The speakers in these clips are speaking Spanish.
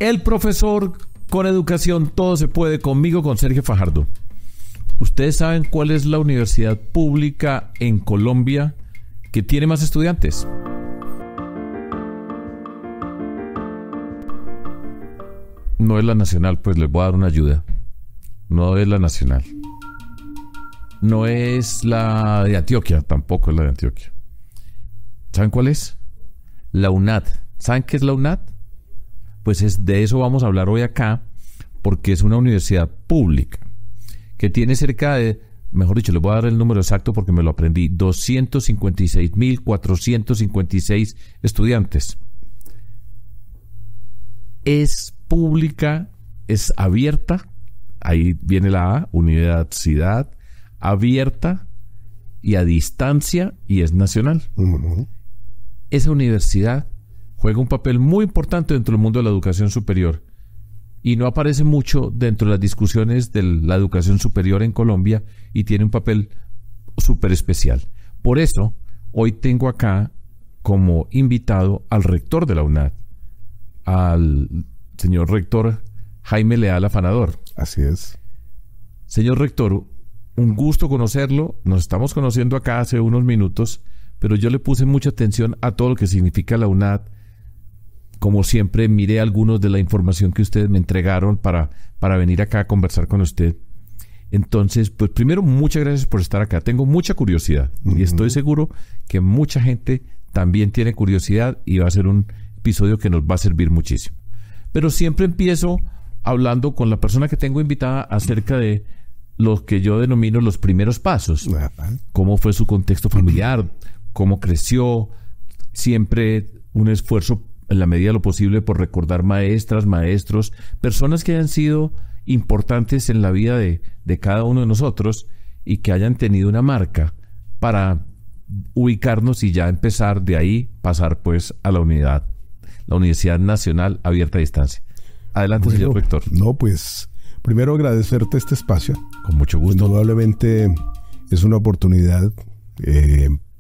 El profesor con educación, todo se puede, conmigo, con Sergio Fajardo. ¿Ustedes saben cuál es la universidad pública en Colombia que tiene más estudiantes? No es la Nacional, pues les voy a dar una ayuda. No es la Nacional. No es la de Antioquia, tampoco es la de Antioquia. ¿Saben cuál es? La UNAD. ¿Saben qué es la UNAD? Pues de eso vamos a hablar hoy acá, porque es una universidad pública que tiene cerca de, mejor dicho, les voy a dar el número exacto porque me lo aprendí, 256.456 estudiantes. Es pública, es abierta, ahí viene la A, universidad abierta y a distancia, y es nacional. Uh-huh. Esa universidad juega un papel muy importante dentro del mundo de la educación superior y no aparece mucho dentro de las discusiones de la educación superior en Colombia y tiene un papel súper especial. Por eso, hoy tengo acá como invitado al rector de la UNAD, al señor rector Jaime Leal Afanador. Así es. Señor rector, un gusto conocerlo. Nos estamos conociendo acá hace unos minutos, pero yo le puse mucha atención a todo lo que significa la UNAD. Como siempre, miré algunos de la información que ustedes me entregaron para venir acá a conversar con usted. Entonces, pues primero, muchas gracias por estar acá. Tengo mucha curiosidad y estoy seguro que mucha gente también tiene curiosidad y va a ser un episodio que nos va a servir muchísimo. Pero siempre empiezo hablando con la persona que tengo invitada acerca de lo que yo denomino los primeros pasos. Cómo fue su contexto familiar, cómo creció, siempre un esfuerzo en la medida de lo posible por recordar maestras, maestros, personas que hayan sido importantes en la vida de cada uno de nosotros y que hayan tenido una marca para ubicarnos y ya empezar de ahí, pasar pues a la Universidad Nacional Abierta a Distancia. Adelante, bueno, señor rector. No, pues primero agradecerte este espacio. Con mucho gusto. Indudablemente es una oportunidad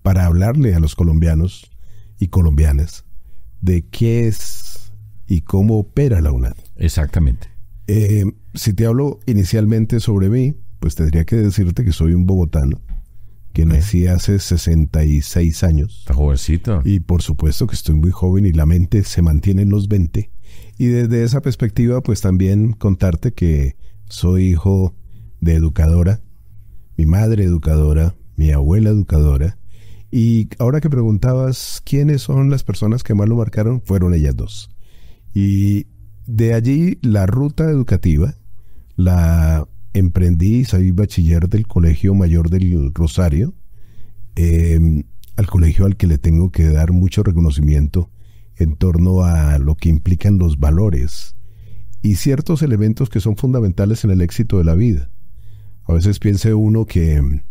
para hablarle a los colombianos y colombianas de qué es y cómo opera la UNAD. Exactamente. Si te hablo inicialmente sobre mí, pues tendría que decirte que soy un bogotano, que nací hace 66 años. Está jovencito. Y por supuesto que estoy muy joven y la mente se mantiene en los 20. Y desde esa perspectiva, pues también contarte que soy hijo de educadora, mi madre educadora, mi abuela educadora. Y ahora que preguntabas quiénes son las personas que más lo marcaron, fueron ellas dos. Y de allí la ruta educativa la emprendí, soy bachiller del Colegio Mayor del Rosario, al colegio al que le tengo que dar mucho reconocimiento en torno a lo que implican los valores y ciertos elementos que son fundamentales en el éxito de la vida. A veces piensa uno que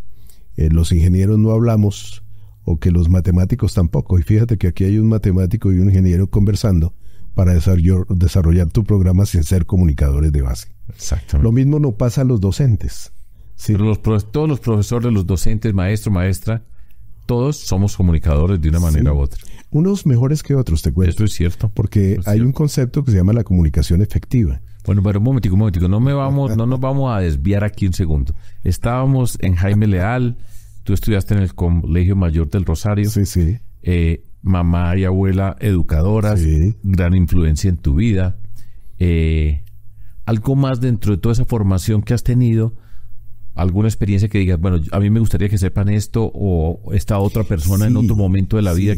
los ingenieros no hablamos, o que los matemáticos tampoco, y fíjate que aquí hay un matemático y un ingeniero conversando para desarrollar tu programa sin ser comunicadores de base. Exactamente. Lo mismo no pasa a los docentes, ¿sí? Pero todos los profesores, los docentes, maestro, maestra, todos somos comunicadores de una manera u otra. Unos mejores que otros, te cuento. Esto es cierto. Porque hay un concepto que se llama la comunicación efectiva. Bueno, pero un momentico, no nos vamos a desviar aquí un segundo. Estábamos en Jaime Leal. Tú estudiaste en el Colegio Mayor del Rosario. Sí, sí. Mamá y abuela educadoras, sí. Gran influencia en tu vida. Algo más dentro de toda esa formación que has tenido, alguna experiencia que digas, bueno, a mí me gustaría que sepan esto, o esta otra persona en otro momento de la vida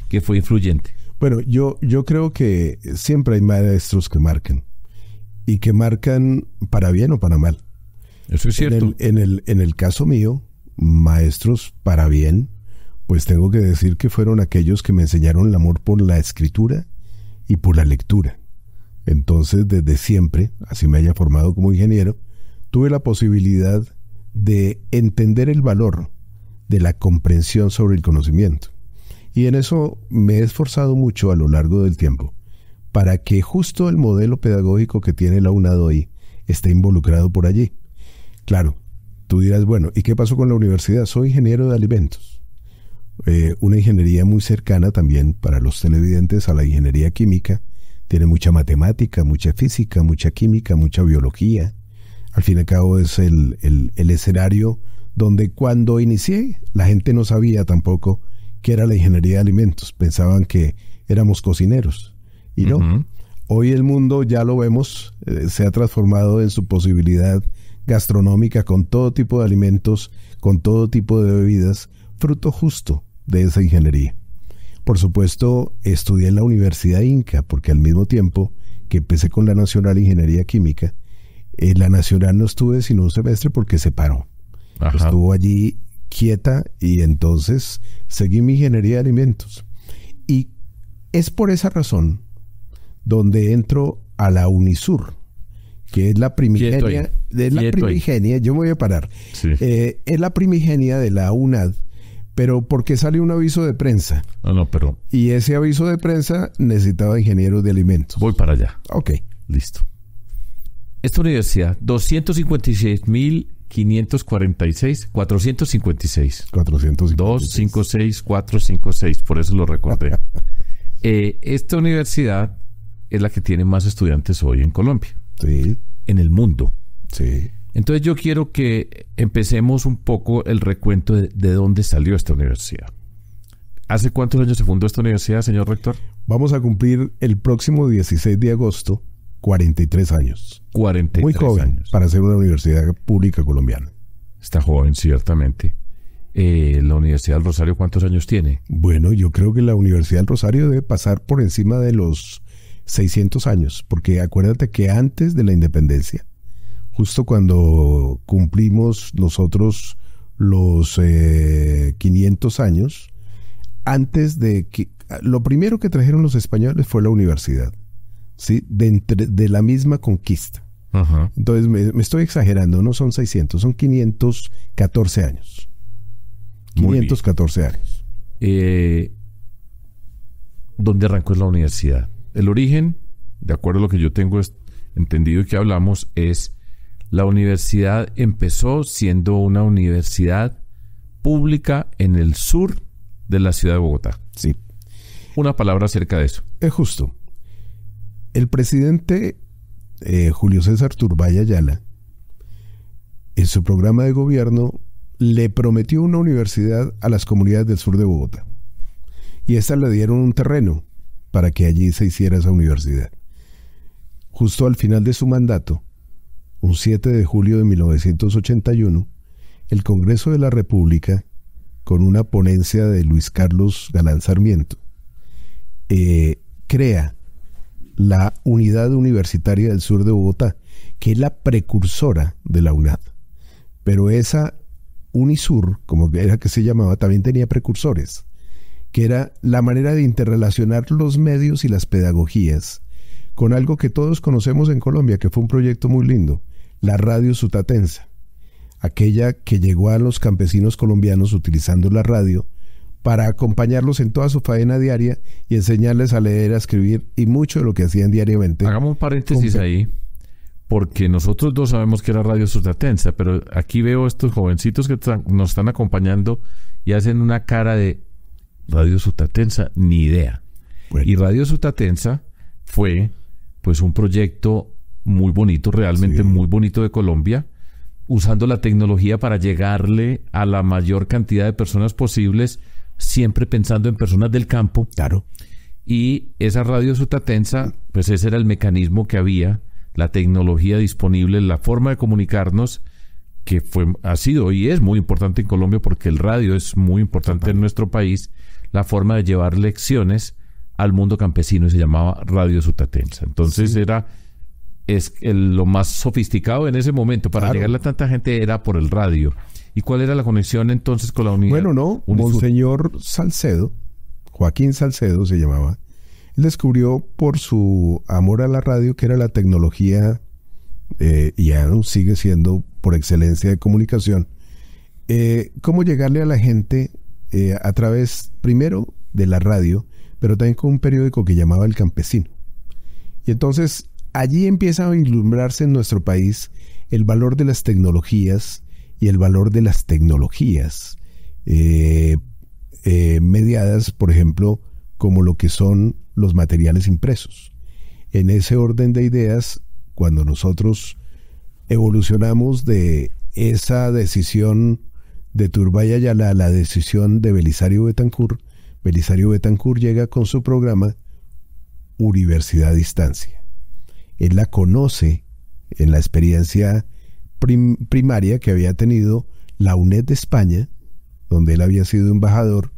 que fue influyente. Bueno, yo creo que siempre hay maestros que marcan, y que marcan para bien o para mal. Eso es cierto. En el caso mío, maestros para bien, pues tengo que decir que fueron aquellos que me enseñaron el amor por la escritura y por la lectura. Entonces, desde siempre, así me haya formado como ingeniero, tuve la posibilidad de entender el valor de la comprensión sobre el conocimiento. Y en eso me he esforzado mucho a lo largo del tiempo, para que justo el modelo pedagógico que tiene la UNAD hoy esté involucrado por allí. Claro, tú dirás, bueno, ¿y qué pasó con la universidad? Soy ingeniero de alimentos. Una ingeniería muy cercana también para los televidentes a la ingeniería química, tiene mucha matemática, mucha física, mucha química, mucha biología. Al fin y al cabo es el escenario donde cuando inicié la gente no sabía tampoco qué era la ingeniería de alimentos. Pensaban que éramos cocineros y no. Ujú. Hoy el mundo, ya lo vemos, se ha transformado en su posibilidad gastronómica con todo tipo de alimentos, con todo tipo de bebidas, fruto justo de esa ingeniería. Por supuesto, estudié en la Universidad Inca, porque al mismo tiempo que empecé con la Nacional Ingeniería Química, en la Nacional no estuve sino un semestre porque se paró. Ajá. Estuvo allí quieta y entonces seguí mi ingeniería de alimentos. Y es por esa razón donde entro a la Unisur, que es la primigenia, yo me voy a parar, Sí. es la primigenia de la UNAD, pero porque sale un aviso de prensa, No, pero y ese aviso de prensa necesitaba ingenieros de alimentos. voy para allá. Ok. Listo. Esta universidad, 256.546, 456. 456. 256, 456, por eso lo recordé. Esta universidad es la que tiene más estudiantes hoy en Colombia, Sí, en el mundo. sí. Entonces yo quiero que empecemos un poco el recuento de dónde salió esta universidad. ¿Hace cuántos años se fundó esta universidad, señor rector? Vamos a cumplir el próximo 16 de agosto 43 años. 43 Muy joven años. para ser una universidad pública colombiana. Está joven, ciertamente. La Universidad del Rosario, ¿cuántos años tiene? Bueno, yo creo que la Universidad del Rosario debe pasar por encima de los 600 años, porque acuérdate que antes de la independencia, justo cuando cumplimos nosotros los 500 años, antes de que... Lo primero que trajeron los españoles fue la universidad, ¿sí? De la misma conquista. Ajá. Entonces me estoy exagerando, no son 600, son 514 años. Muy bien. 514 años. ¿Dónde arrancó la universidad? El origen, de acuerdo a lo que yo tengo entendido y que hablamos, es la universidad empezó siendo una universidad pública en el sur de la ciudad de Bogotá. Sí, Una palabra acerca de eso. es justo. El presidente Julio César Turbay Ayala, en su programa de gobierno, le prometió una universidad a las comunidades del sur de Bogotá. Y estas le dieron un terreno para que allí se hiciera esa universidad. Justo al final de su mandato, un 7 de julio de 1981, el Congreso de la República, con una ponencia de Luis Carlos Galán Sarmiento, crea la Unidad Universitaria del Sur de Bogotá, que es la precursora de la UNAD. Pero esa Unisur, como era que se llamaba, también tenía precursores, que era la manera de interrelacionar los medios y las pedagogías con algo que todos conocemos en Colombia, que fue un proyecto muy lindo, la radio sutatensa, aquella que llegó a los campesinos colombianos utilizando la radio para acompañarlos en toda su faena diaria y enseñarles a leer, a escribir y mucho de lo que hacían diariamente. Hagamos un paréntesis ahí, porque nosotros dos sabemos que era Radio Sutatensa, pero aquí veo estos jovencitos que nos están acompañando y hacen una cara de Radio Sutatensa, ni idea. Bueno. Y Radio Sutatensa fue pues un proyecto muy bonito, realmente Sí. muy bonito de Colombia, usando la tecnología para llegarle a la mayor cantidad de personas posibles, siempre pensando en personas del campo. Claro. Y esa Radio Sutatensa, pues ese era el mecanismo que había, la tecnología disponible, la forma de comunicarnos, que ha sido y es muy importante en Colombia porque el radio es muy importante en nuestro país, la forma de llevar lecciones al mundo campesino, y se llamaba Radio Sutatensa. Entonces Sí. lo más sofisticado en ese momento para Claro. llegarle a tanta gente era por el radio. ¿Y cuál era la conexión entonces con la unidad? Bueno, no, Unisur? Monseñor Salcedo, Joaquín Salcedo se llamaba, él descubrió por su amor a la radio, que era la tecnología, y aún sigue siendo por excelencia de comunicación, cómo llegarle a la gente a través, primero, de la radio, pero también con un periódico que llamaba El Campesino. Y entonces allí empieza a vislumbrarse en nuestro país el valor de las tecnologías y el valor de las tecnologías mediadas, por ejemplo, como lo que son los materiales impresos. en ese orden de ideas, cuando nosotros evolucionamos de esa decisión de Turbay Ayala a la decisión de Belisario Betancur llega con su programa Universidad a Distancia. Él la conoce en la experiencia primaria que había tenido la UNED de España, donde él había sido embajador,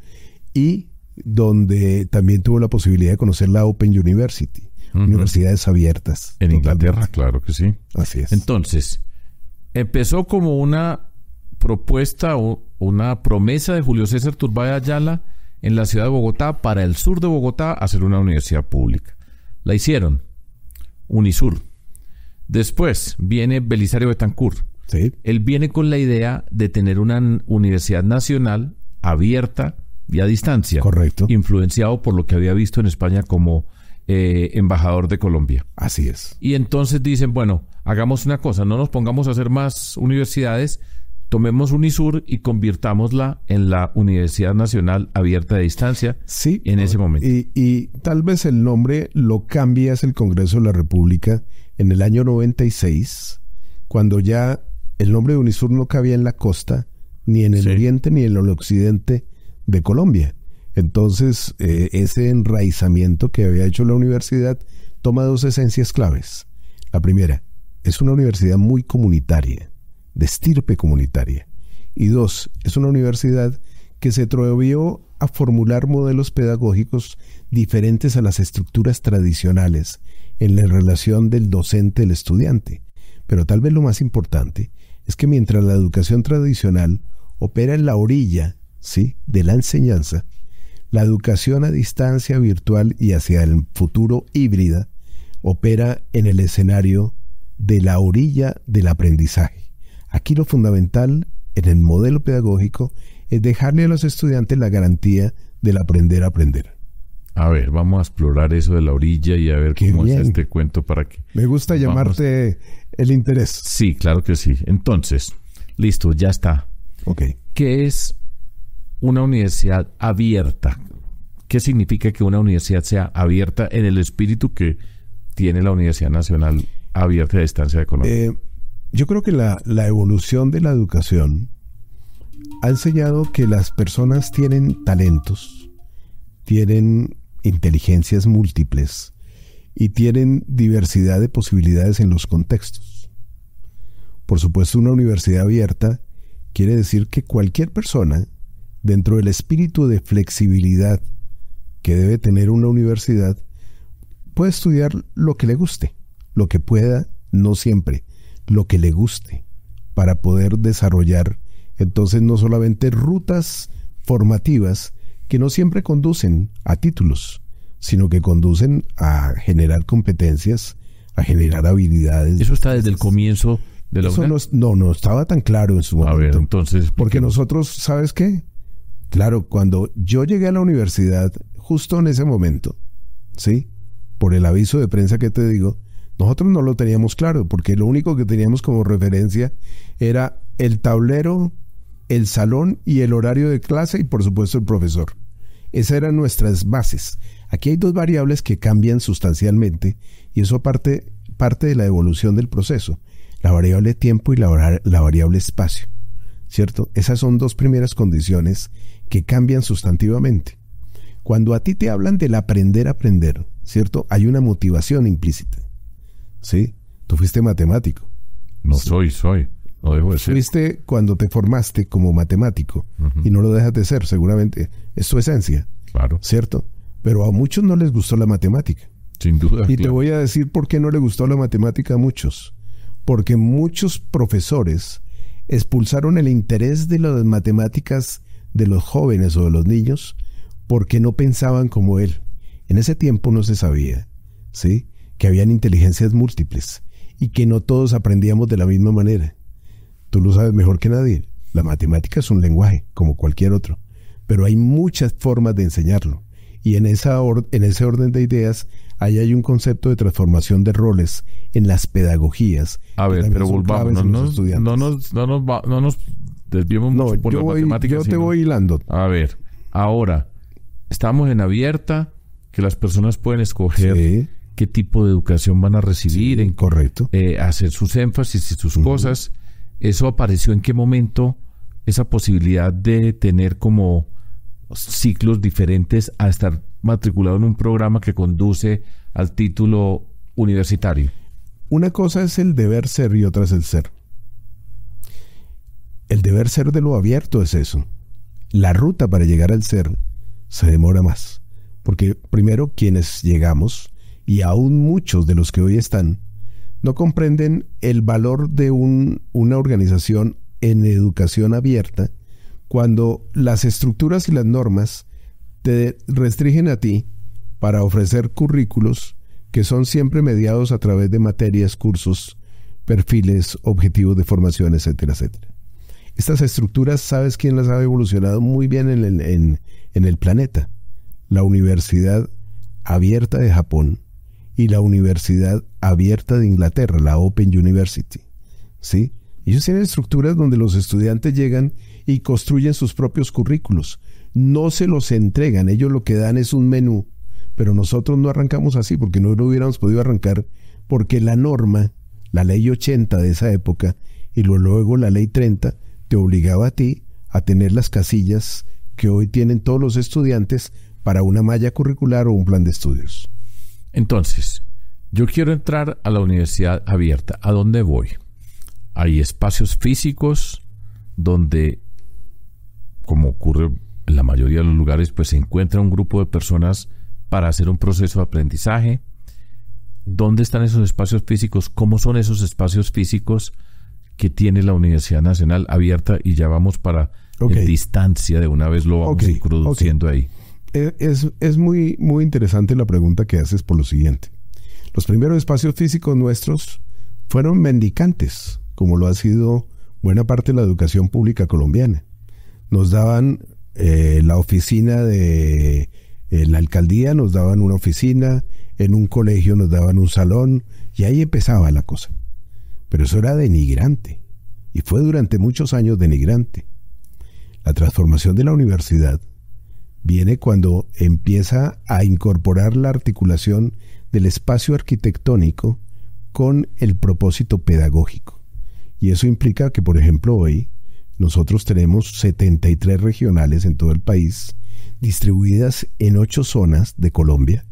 y donde también tuvo la posibilidad de conocer la Open University, universidades abiertas. En Inglaterra, claro que sí. Así es. Entonces, empezó como una propuesta o una promesa de Julio César Turbay Ayala en la ciudad de Bogotá, para el sur de Bogotá, hacer una universidad pública. La hicieron, Unisur. Después viene Belisario Betancur. Sí. Él viene con la idea de tener una universidad nacional abierta y a distancia. Correcto. Influenciado por lo que había visto en España como embajador de Colombia. Así es. Y entonces dicen, bueno, hagamos una cosa, no nos pongamos a hacer más universidades, tomemos Unisur y convirtámosla en la Universidad Nacional Abierta de Distancia. Sí, en ese momento. Y tal vez el nombre lo cambia es el Congreso de la República en el año 96, cuando ya el nombre de Unisur no cabía en la costa, ni en el oriente, ni en el occidente de Colombia. Entonces, ese enraizamiento que había hecho la universidad toma dos esencias claves. La primera, es una universidad muy comunitaria, de estirpe comunitaria. Y dos, es una universidad que se atrevió a formular modelos pedagógicos diferentes a las estructuras tradicionales en la relación del docente al estudiante. Pero tal vez lo más importante es que mientras la educación tradicional opera en la orilla, ¿sí?, de la enseñanza, la educación a distancia virtual y hacia el futuro híbrida opera en el escenario de la orilla del aprendizaje. Aquí lo fundamental en el modelo pedagógico es dejarle a los estudiantes la garantía del aprender a aprender. A ver, vamos a explorar eso de la orilla y a ver cómo es este cuento para que... Me gusta llamarte el interés. Sí, claro que sí. Entonces, listo, ya está. Ok. ¿Qué es una universidad abierta? ¿Qué significa que una universidad sea abierta en el espíritu que tiene la Universidad Nacional Abierta de Distancia de Colombia? Yo creo que la evolución de la educación ha enseñado que las personas tienen talentos, tienen inteligencias múltiples y tienen diversidad de posibilidades en los contextos. Por supuesto, una universidad abierta quiere decir que cualquier persona, dentro del espíritu de flexibilidad que debe tener una universidad, puede estudiar lo que le guste, lo que pueda, no siempre, lo que le guste, para poder desarrollar entonces no solamente rutas formativas que no siempre conducen a títulos, sino que conducen a generar competencias, a generar habilidades. ¿Eso está desde el comienzo de la UNED? No estaba tan claro en su momento. A ver, entonces... Porque nosotros, ¿sabes qué? Claro, cuando yo llegué a la universidad, justo en ese momento, ¿sí?, por el aviso de prensa que te digo, nosotros no lo teníamos claro, porque lo único que teníamos como referencia era el tablero, el salón y el horario de clase y por supuesto el profesor. Esas eran nuestras bases. Aquí hay dos variables que cambian sustancialmente y eso parte de la evolución del proceso. La variable tiempo y la variable espacio, ¿cierto? Esas son dos primeras condiciones que cambian sustantivamente. Cuando a ti te hablan del aprender a aprender, ¿cierto? Hay una motivación implícita, ¿sí? Tú fuiste matemático. No soy. No dejo de ser. Fuiste cuando te formaste como matemático y no lo dejas de ser, seguramente. Es tu esencia. Claro. ¿Cierto? Pero a muchos no les gustó la matemática. Sin duda. Y te voy a decir por qué no le gustó la matemática a muchos. Porque muchos profesores expulsaron el interés de las matemáticas de los jóvenes o de los niños porque no pensaban como él. En ese tiempo no se sabía, ¿sí?, que habían inteligencias múltiples y que no todos aprendíamos de la misma manera. Tú lo sabes mejor que nadie. La matemática es un lenguaje, como cualquier otro, pero hay muchas formas de enseñarlo. Y en ese orden de ideas, ahí hay un concepto de transformación de roles en las pedagogías. A ver, pero volvamos, no nos desviemos mucho por las matemáticas. Yo te voy hilando. A ver, ahora, estamos en abierta, que las personas pueden escoger qué tipo de educación van a recibir, Sí, correcto. hacer sus énfasis y sus cosas. ¿Eso apareció en qué momento? Esa posibilidad de tener como ciclos diferentes a estar matriculado en un programa que conduce al título universitario. Una cosa es el deber ser y otra es el ser. El deber ser de lo abierto es eso. La ruta para llegar al ser se demora más. Porque primero quienes llegamos, y aún muchos de los que hoy están, no comprenden el valor de una organización en educación abierta cuando las estructuras y las normas te restringen a ti para ofrecer currículos que son siempre mediados a través de materias, cursos, perfiles, objetivos de formación, etcétera, etcétera. Estas estructuras, ¿sabes quién las ha evolucionado muy bien en el planeta? La Universidad Abierta de Japón y la Universidad Abierta de Inglaterra, la Open University, ¿sí? Ellos tienen estructuras donde los estudiantes llegan y construyen sus propios currículos. No se los entregan, ellos lo que dan es un menú, pero nosotros no arrancamos así porque no lo hubiéramos podido arrancar porque la norma, la ley 80 de esa época y luego la ley 30 te obligaba a ti a tener las casillas que hoy tienen todos los estudiantes para una malla curricular o un plan de estudios. Entonces, yo quiero entrar a la universidad abierta. ¿A dónde voy? Hay espacios físicos donde, como ocurre en la mayoría de los lugares, pues se encuentra un grupo de personas para hacer un proceso de aprendizaje. ¿Dónde están esos espacios físicos? ¿Cómo son esos espacios físicos que tiene la Universidad Nacional Abierta? Y ya vamos para distancia, de una vez lo vamos introduciendo ahí. Es muy, muy interesante la pregunta que haces por lo siguiente. Los primeros espacios físicos nuestros fueron mendicantes, como lo ha sido buena parte de la educación pública colombiana. Nos daban la oficina de la alcaldía, nos daban una oficina, en un colegio nos daban un salón, y ahí empezaba la cosa. Pero eso era denigrante, y fue durante muchos años denigrante. La transformación de la universidad viene cuando empieza a incorporar la articulación del espacio arquitectónico con el propósito pedagógico. Y eso implica que, por ejemplo, hoy nosotros tenemos 73 regionales en todo el país, distribuidas en 8 zonas de Colombia,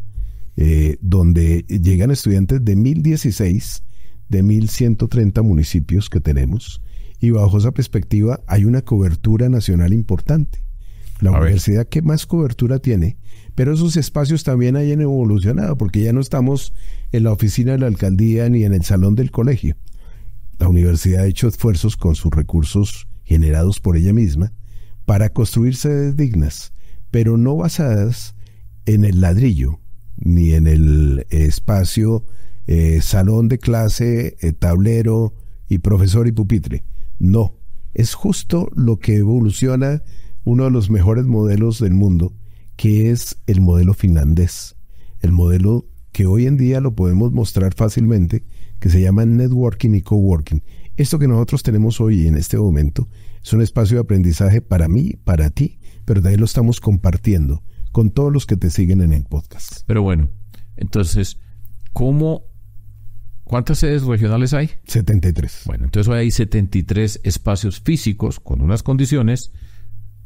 donde llegan estudiantes de 1016, de 1130 municipios que tenemos, y bajo esa perspectiva hay una cobertura nacional importante. La universidad que más cobertura tiene, pero esos espacios también hayan evolucionado, porque ya no estamos en la oficina de la alcaldía ni en el salón del colegio. La universidad ha hecho esfuerzos con sus recursos generados por ella misma para construir sedes dignas, pero no basadas en el ladrillo, ni en el espacio, salón de clase, tablero y profesor y pupitre. No, es justo lo que evoluciona uno de los mejores modelos del mundo, que es el modelo finlandés. El modelo que hoy en día lo podemos mostrar fácilmente, que se llama networking y coworking. Esto que nosotros tenemos hoy en este momento es un espacio de aprendizaje para mí, para ti, pero también lo estamos compartiendo con todos los que te siguen en el podcast. Pero bueno, entonces, ¿cuántas sedes regionales hay? 73. Bueno, entonces hoy hay 73 espacios físicos con unas condiciones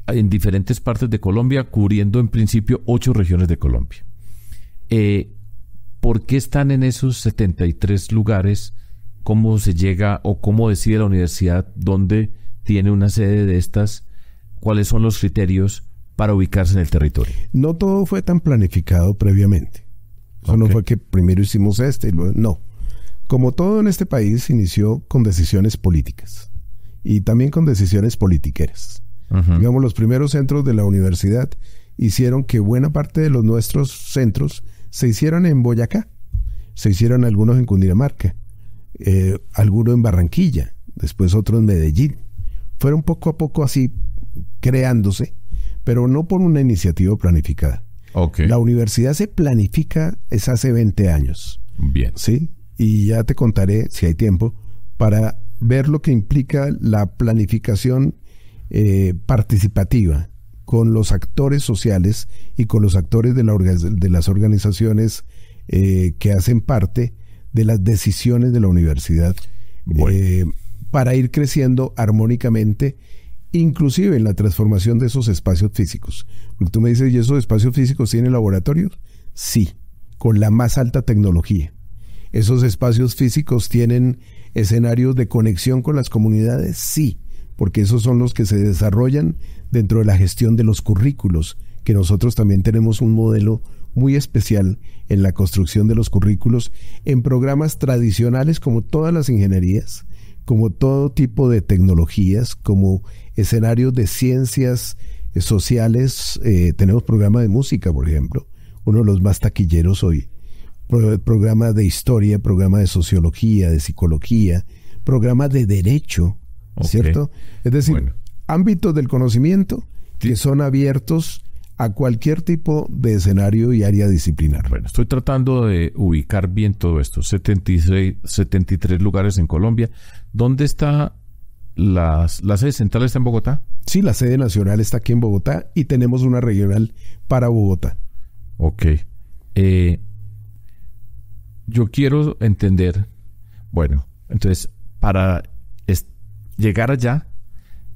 en diferentes partes de Colombia, cubriendo en principio 8 regiones de Colombia. ¿Por qué están en esos 73 lugares? ¿Cómo se llega o cómo decide la universidad dónde tiene una sede de estas? ¿Cuáles son los criterios para ubicarse en el territorio? No todo fue tan planificado previamente. Eso no fue que primero hicimos y luego... No. Como todo en este país, inició con decisiones políticas y también con decisiones politiqueras. Digamos, los primeros centros de la universidad hicieron que buena parte de los nuestros centros se hicieran en Boyacá, se hicieron algunos en Cundinamarca, algunos en Barranquilla, después otros en Medellín. Fueron poco a poco así creándose, pero no por una iniciativa planificada. La universidad se planifica es hace 20 años. Bien. ¿Sí? Y ya te contaré, si hay tiempo, para ver lo que implica la planificación participativa con los actores sociales y con los actores de las organizaciones que hacen parte de las decisiones de la universidad, Bueno. para ir creciendo armónicamente, inclusive en la transformación de esos espacios físicos. Porque tú me dices, ¿y esos espacios físicos tienen laboratorios? Sí, con la más alta tecnología. ¿Esos espacios físicos tienen escenarios de conexión con las comunidades? Sí, porque esos son los que se desarrollan dentro de la gestión de los currículos, que nosotros también tenemos un modelo muy especial en la construcción de los currículos en programas tradicionales como todas las ingenierías, como todo tipo de tecnologías, como escenarios de ciencias sociales. Tenemos programa de música, por ejemplo, uno de los más taquilleros hoy. Programa de historia, programa de sociología, de psicología, programa de derecho, ¿cierto? Es decir, ámbitos del conocimiento que son abiertos a cualquier tipo de escenario y área disciplinar. Bueno, estoy tratando de ubicar bien todo esto. 73 lugares en Colombia. ¿Dónde está la sede central? ¿Está en Bogotá? Sí, la sede nacional está aquí en Bogotá y tenemos una regional para Bogotá. Ok. Yo quiero entender, bueno, entonces, para llegar allá,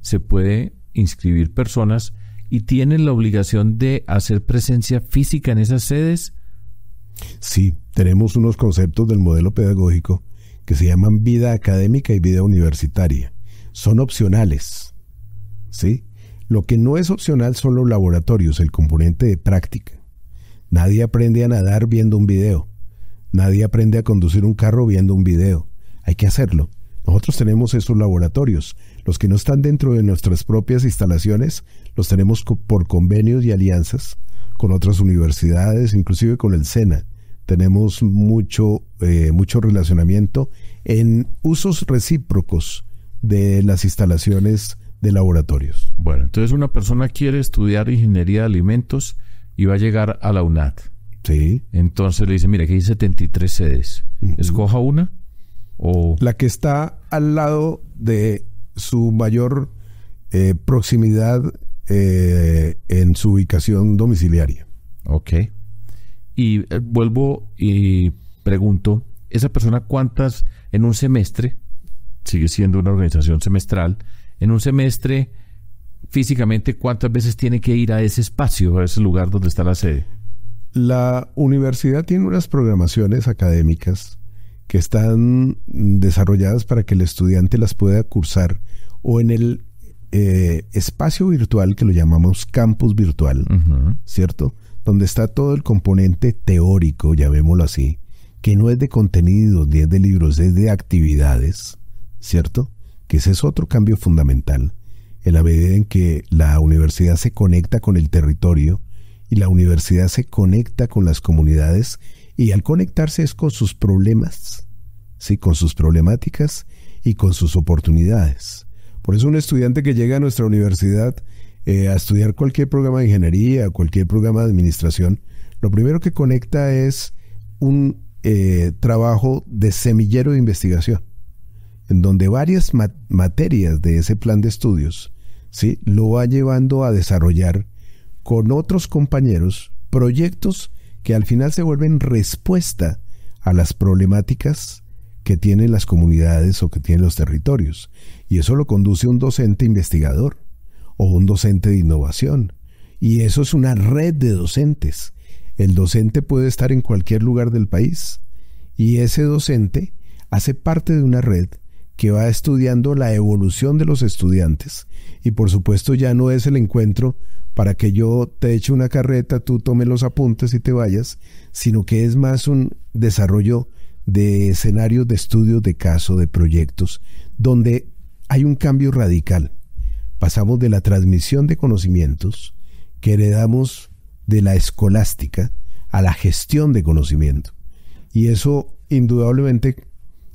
se puede inscribir personas y tienen la obligación de hacer presencia física en esas sedes. Sí, tenemos unos conceptos del modelo pedagógico que se llaman vida académica y vida universitaria. Son opcionales, ¿sí? Lo que no es opcional son los laboratorios, el componente de práctica. Nadie aprende a nadar viendo un video. Nadie aprende a conducir un carro viendo un video. Hay que hacerlo. Nosotros tenemos esos laboratorios. Los que no están dentro de nuestras propias instalaciones, los tenemos por convenios y alianzas con otras universidades, inclusive con el SENA. Tenemos mucho relacionamiento en usos recíprocos de las instalaciones de laboratorios. Bueno, entonces una persona quiere estudiar ingeniería de alimentos y va a llegar a la UNAD. Sí. Entonces le dice, mira, aquí hay 73 sedes. ¿Escoja una? O la que está al lado de su mayor proximidad en su ubicación domiciliaria. Ok. Y vuelvo y pregunto, ¿esa persona cuántas en un semestre, sigue siendo una organización semestral, en un semestre físicamente cuántas veces tiene que ir a ese espacio, a ese lugar donde está la sede? La universidad tiene unas programaciones académicas que están desarrolladas para que el estudiante las pueda cursar o en el espacio virtual que lo llamamos campus virtual, ¿cierto? Donde está todo el componente teórico, llamémoslo así, que no es de contenidos ni es de libros, es de actividades, ¿cierto? Que ese es otro cambio fundamental, en la medida en que la universidad se conecta con el territorio y la universidad se conecta con las comunidades, y al conectarse es con sus problemas, ¿sí? Con sus problemáticas y con sus oportunidades. Por eso un estudiante que llega a nuestra universidad a estudiar cualquier programa de ingeniería, cualquier programa de administración, lo primero que conecta es un trabajo de semillero de investigación, en donde varias materias de ese plan de estudios, ¿sí? Lo va llevando a desarrollar con otros compañeros proyectos que al final se vuelven respuesta a las problemáticas que tienen las comunidades o que tienen los territorios. Y eso lo conduce un docente investigador o un docente de innovación. Y eso es una red de docentes. El docente puede estar en cualquier lugar del país y ese docente hace parte de una red que va estudiando la evolución de los estudiantes. Y por supuesto ya no es el encuentro para que yo te eche una carreta, tú tomes los apuntes y te vayas, sino que es más un desarrollo de escenarios de estudios de caso, de proyectos, donde hay un cambio radical. Pasamos de la transmisión de conocimientos que heredamos de la escolástica a la gestión de conocimiento. Y eso, indudablemente,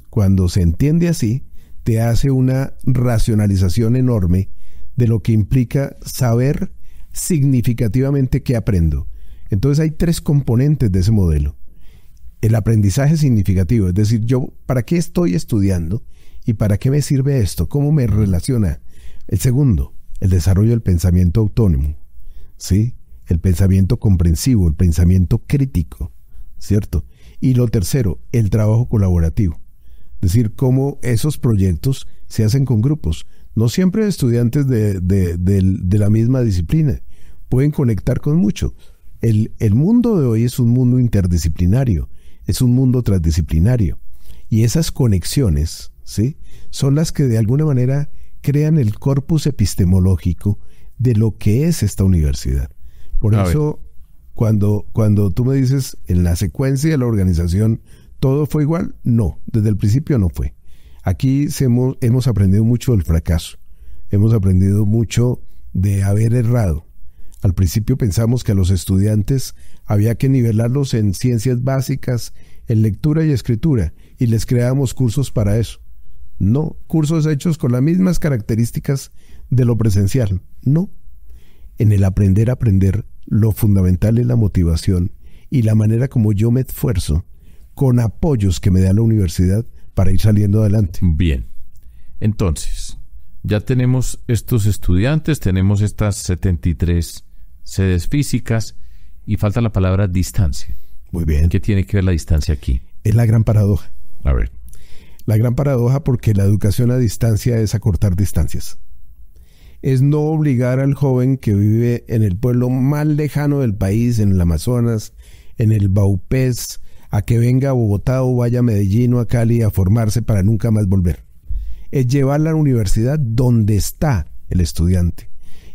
cuando se entiende así, te hace una racionalización enorme de lo que implica saber significativamente qué aprendo. Entonces hay tres componentes de ese modelo. El aprendizaje significativo, es decir, yo ¿para qué estoy estudiando? ¿Y para qué me sirve esto? ¿Cómo me relaciona? El segundo, el desarrollo del pensamiento autónomo, ¿sí? El pensamiento comprensivo, el pensamiento crítico, ¿cierto? Y lo tercero, el trabajo colaborativo. Es decir, cómo esos proyectos se hacen con grupos. No siempre estudiantes de la misma disciplina. Pueden conectar con mucho. El mundo de hoy es un mundo interdisciplinario, es un mundo transdisciplinario. Y esas conexiones, ¿sí?, son las que de alguna manera crean el corpus epistemológico de lo que es esta universidad. Por eso, cuando tú me dices, en la secuencia de la organización, ¿todo fue igual? No, desde el principio no fue. Aquí hemos aprendido mucho del fracaso, hemos aprendido mucho de haber errado. Al principio pensamos que a los estudiantes había que nivelarlos en ciencias básicas, en lectura y escritura, y les creábamos cursos para eso. No, cursos hechos con las mismas características de lo presencial. No. En el aprender a aprender, lo fundamental es la motivación y la manera como yo me esfuerzo con apoyos que me da la universidad para ir saliendo adelante. Bien. Entonces, ya tenemos estos estudiantes, tenemos estas 73 sedes físicas y falta la palabra distancia. Muy bien. ¿Qué tiene que ver la distancia aquí? Es la gran paradoja. A ver. La gran paradoja, porque la educación a distancia es acortar distancias. Es no obligar al joven que vive en el pueblo más lejano del país, en el Amazonas, en el Baupés, a que venga a Bogotá o vaya a Medellín o a Cali a formarse para nunca más volver. Es llevarla a la universidad donde está el estudiante.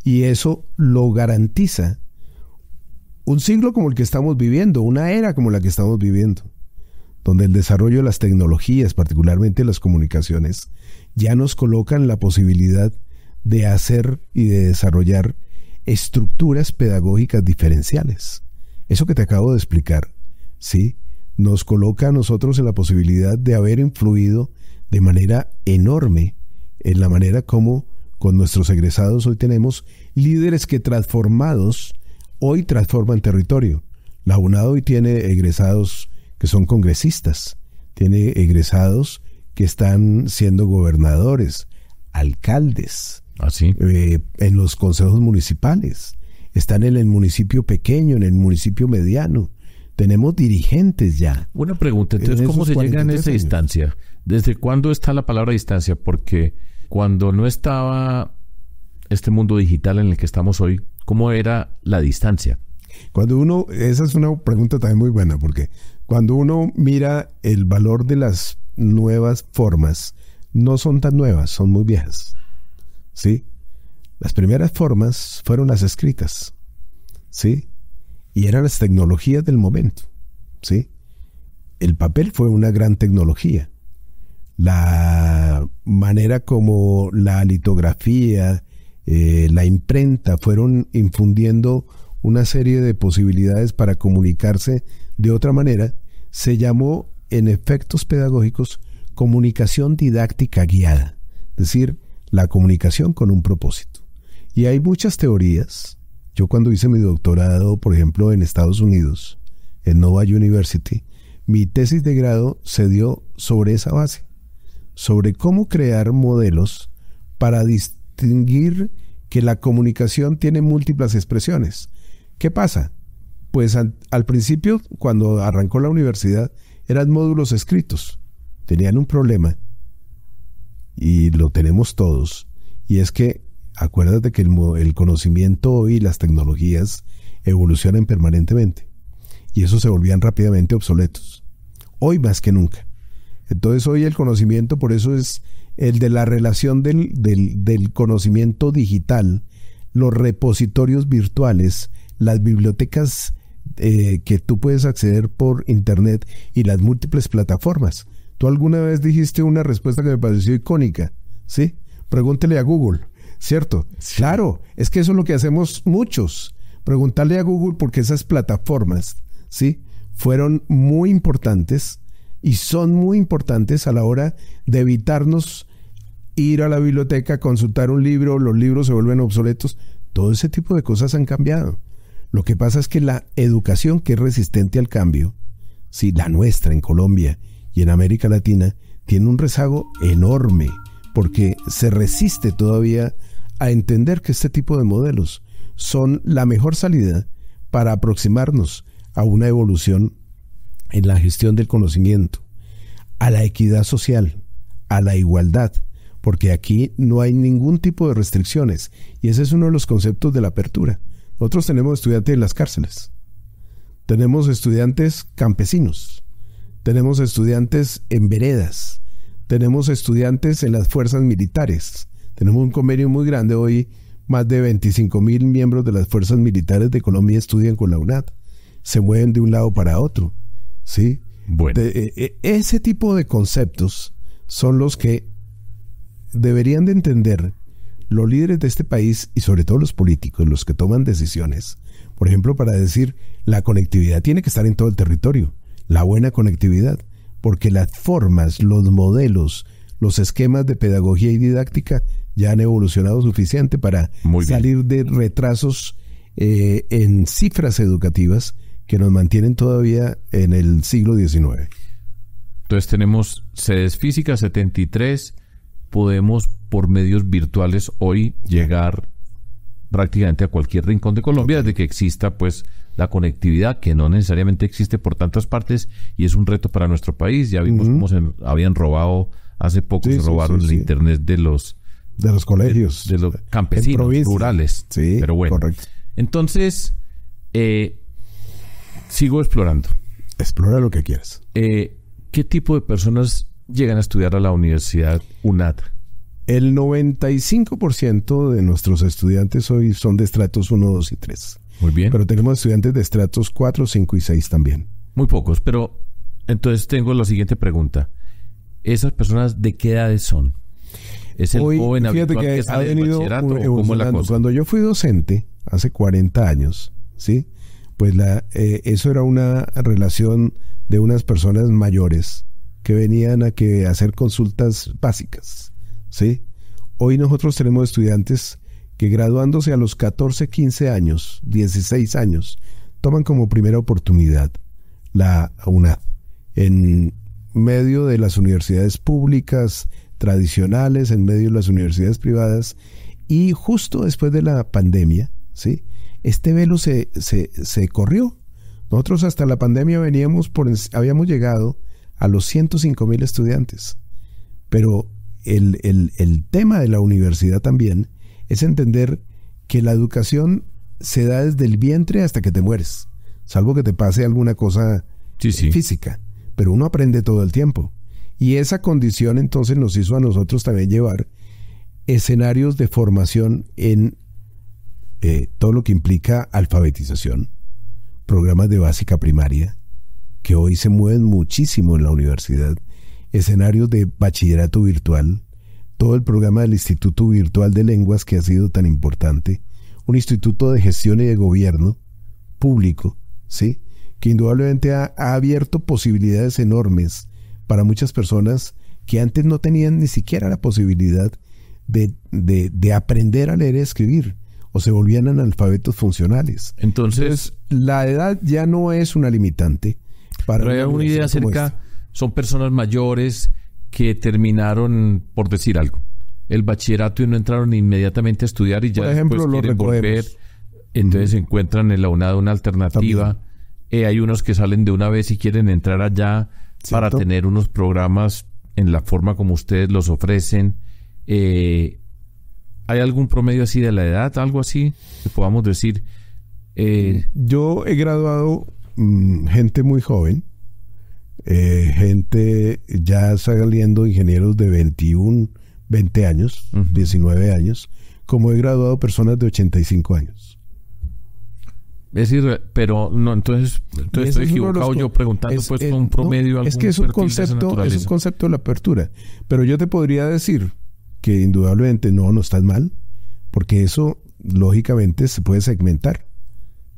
Y eso lo garantiza un siglo como el que estamos viviendo, una era como la que estamos viviendo, donde el desarrollo de las tecnologías, particularmente las comunicaciones, ya nos colocan la posibilidad de hacer y de desarrollar estructuras pedagógicas diferenciales. Eso que te acabo de explicar, ¿sí?, nos coloca a nosotros en la posibilidad de haber influido de manera enorme en la manera como con nuestros egresados hoy tenemos líderes que transformados hoy transforman territorio. La UNAD hoy tiene egresados que son congresistas, tiene egresados que están siendo gobernadores, alcaldes, ¿así? En los consejos municipales, están en el municipio pequeño, en el municipio mediano. Tenemos dirigentes ya. Una pregunta, entonces, ¿cómo se llega a esa distancia? ¿Desde cuándo está la palabra distancia? Porque cuando no estaba este mundo digital en el que estamos hoy, ¿cómo era la distancia? Esa es una pregunta también muy buena, porque cuando uno mira el valor de las nuevas formas, no son tan nuevas, son muy viejas, ¿sí? Las primeras formas fueron las escritas, ¿sí? Y eran las tecnologías del momento, ¿sí? El papel fue una gran tecnología. La manera como la litografía, la imprenta fueron infundiendo una serie de posibilidades para comunicarse de otra manera, se llamó en efectos pedagógicos comunicación didáctica guiada, es decir, la comunicación con un propósito. Y hay muchas teorías. Yo cuando hice mi doctorado, por ejemplo, en Estados Unidos, en Nova University, mi tesis de grado se dio sobre esa base, sobre cómo crear modelos para distinguir que la comunicación tiene múltiples expresiones. ¿Qué pasa? Pues al principio, cuando arrancó la universidad, eran módulos escritos. Tenían un problema, y lo tenemos todos, y es que acuérdate que el conocimiento y las tecnologías evolucionan permanentemente, y eso se volvían rápidamente obsoletos. Hoy más que nunca. Entonces hoy el conocimiento, por eso es el de la relación del conocimiento digital, los repositorios virtuales, las bibliotecas que tú puedes acceder por internet y las múltiples plataformas. Tú alguna vez dijiste una respuesta que me pareció icónica, ¿sí? Pregúntele a Google, ¿cierto? Sí. Claro, es que eso es lo que hacemos muchos. Preguntarle a Google, porque esas plataformas, ¿sí?, fueron muy importantes y son muy importantes a la hora de evitarnos ir a la biblioteca, consultar un libro, los libros se vuelven obsoletos. Todo ese tipo de cosas han cambiado. Lo que pasa es que la educación que es resistente al cambio, sí, la nuestra en Colombia y en América Latina, tiene un rezago enorme porque se resiste todavía a entender que este tipo de modelos son la mejor salida para aproximarnos a una evolución en la gestión del conocimiento, a la equidad social, a la igualdad, porque aquí no hay ningún tipo de restricciones, y ese es uno de los conceptos de la apertura. Nosotros tenemos estudiantes en las cárceles, tenemos estudiantes campesinos, tenemos estudiantes en veredas, tenemos estudiantes en las fuerzas militares, tenemos un convenio muy grande hoy. Más de 25,000 miembros de las fuerzas militares de Colombia estudian con la UNAD. Se mueven de un lado para otro, ¿sí? Bueno. Ese tipo de conceptos son los que deberían de entender los líderes de este país y sobre todo los políticos, los que toman decisiones. Por ejemplo, para decir, la conectividad tiene que estar en todo el territorio, la buena conectividad, porque las formas, los modelos, los esquemas de pedagogía y didáctica ya han evolucionado suficiente para salir de retrasos en cifras educativas que nos mantienen todavía en el siglo XIX. Entonces tenemos sedes físicas 73, podemos por medios virtuales hoy llegar prácticamente a cualquier rincón de Colombia desde que exista pues la conectividad, que no necesariamente existe por tantas partes y es un reto para nuestro país. Ya vimos cómo se habían robado hace poco, se robaron el internet de los colegios, de los campesinos rurales. Sí, pero bueno, correcto. Entonces sigo explorando. Explora lo que quieras. ¿Qué tipo de personas llegan a estudiar a la Universidad UNAD? El 95% de nuestros estudiantes hoy son de estratos 1, 2 y 3. Muy bien. Pero tenemos estudiantes de estratos 4, 5 y 6 también. Muy pocos, pero entonces tengo la siguiente pregunta. ¿Esas personas de qué edades son? ¿Es el hoy, joven habitual que ha sale del bachillerato o cómo es la cosa? Cuando yo fui docente, hace 40 años, ¿sí? Pues eso era una relación de unas personas mayores que venían a hacer consultas básicas, ¿sí? Hoy nosotros tenemos estudiantes que graduándose a los 14, 15 años, 16 años, toman como primera oportunidad la UNAD en medio de las universidades públicas tradicionales, en medio de las universidades privadas, y justo después de la pandemia, ¿sí? Este velo se corrió. Nosotros hasta la pandemia habíamos llegado a los 105,000 estudiantes, pero el tema de la universidad también es entender que la educación se da desde el vientre hasta que te mueres, salvo que te pase alguna cosa física, pero uno aprende todo el tiempo. Y esa condición entonces nos hizo a nosotros también llevar escenarios de formación en todo lo que implica alfabetización, programas de básica primaria, que hoy se mueven muchísimo en la universidad, escenarios de bachillerato virtual, todo el programa del Instituto Virtual de Lenguas que ha sido tan importante, un instituto de gestión y de gobierno público, ¿sí? Que indudablemente ha abierto posibilidades enormes para muchas personas que antes no tenían ni siquiera la posibilidad de aprender a leer y escribir, o se volvían analfabetos funcionales. Entonces, la edad ya no es una limitante. Pero hay una idea acerca, son personas mayores que terminaron, por decir algo, el bachillerato y no entraron inmediatamente a estudiar y ya por ejemplo, después quieren volver, entonces encuentran en la UNAD una alternativa. Hay unos que salen de una vez y quieren entrar allá para tener unos programas en la forma como ustedes los ofrecen. ¿Hay algún promedio así de la edad, algo así que podamos decir? Yo he graduado gente muy joven, gente ya saliendo ingenieros de 21, 20 años, 19 años, como he graduado personas de 85 años. Es decir, pero no, entonces estoy equivocado yo preguntando pues con un promedio. No, es que es un concepto de la apertura, pero yo te podría decir que indudablemente no estás mal, porque eso lógicamente se puede segmentar,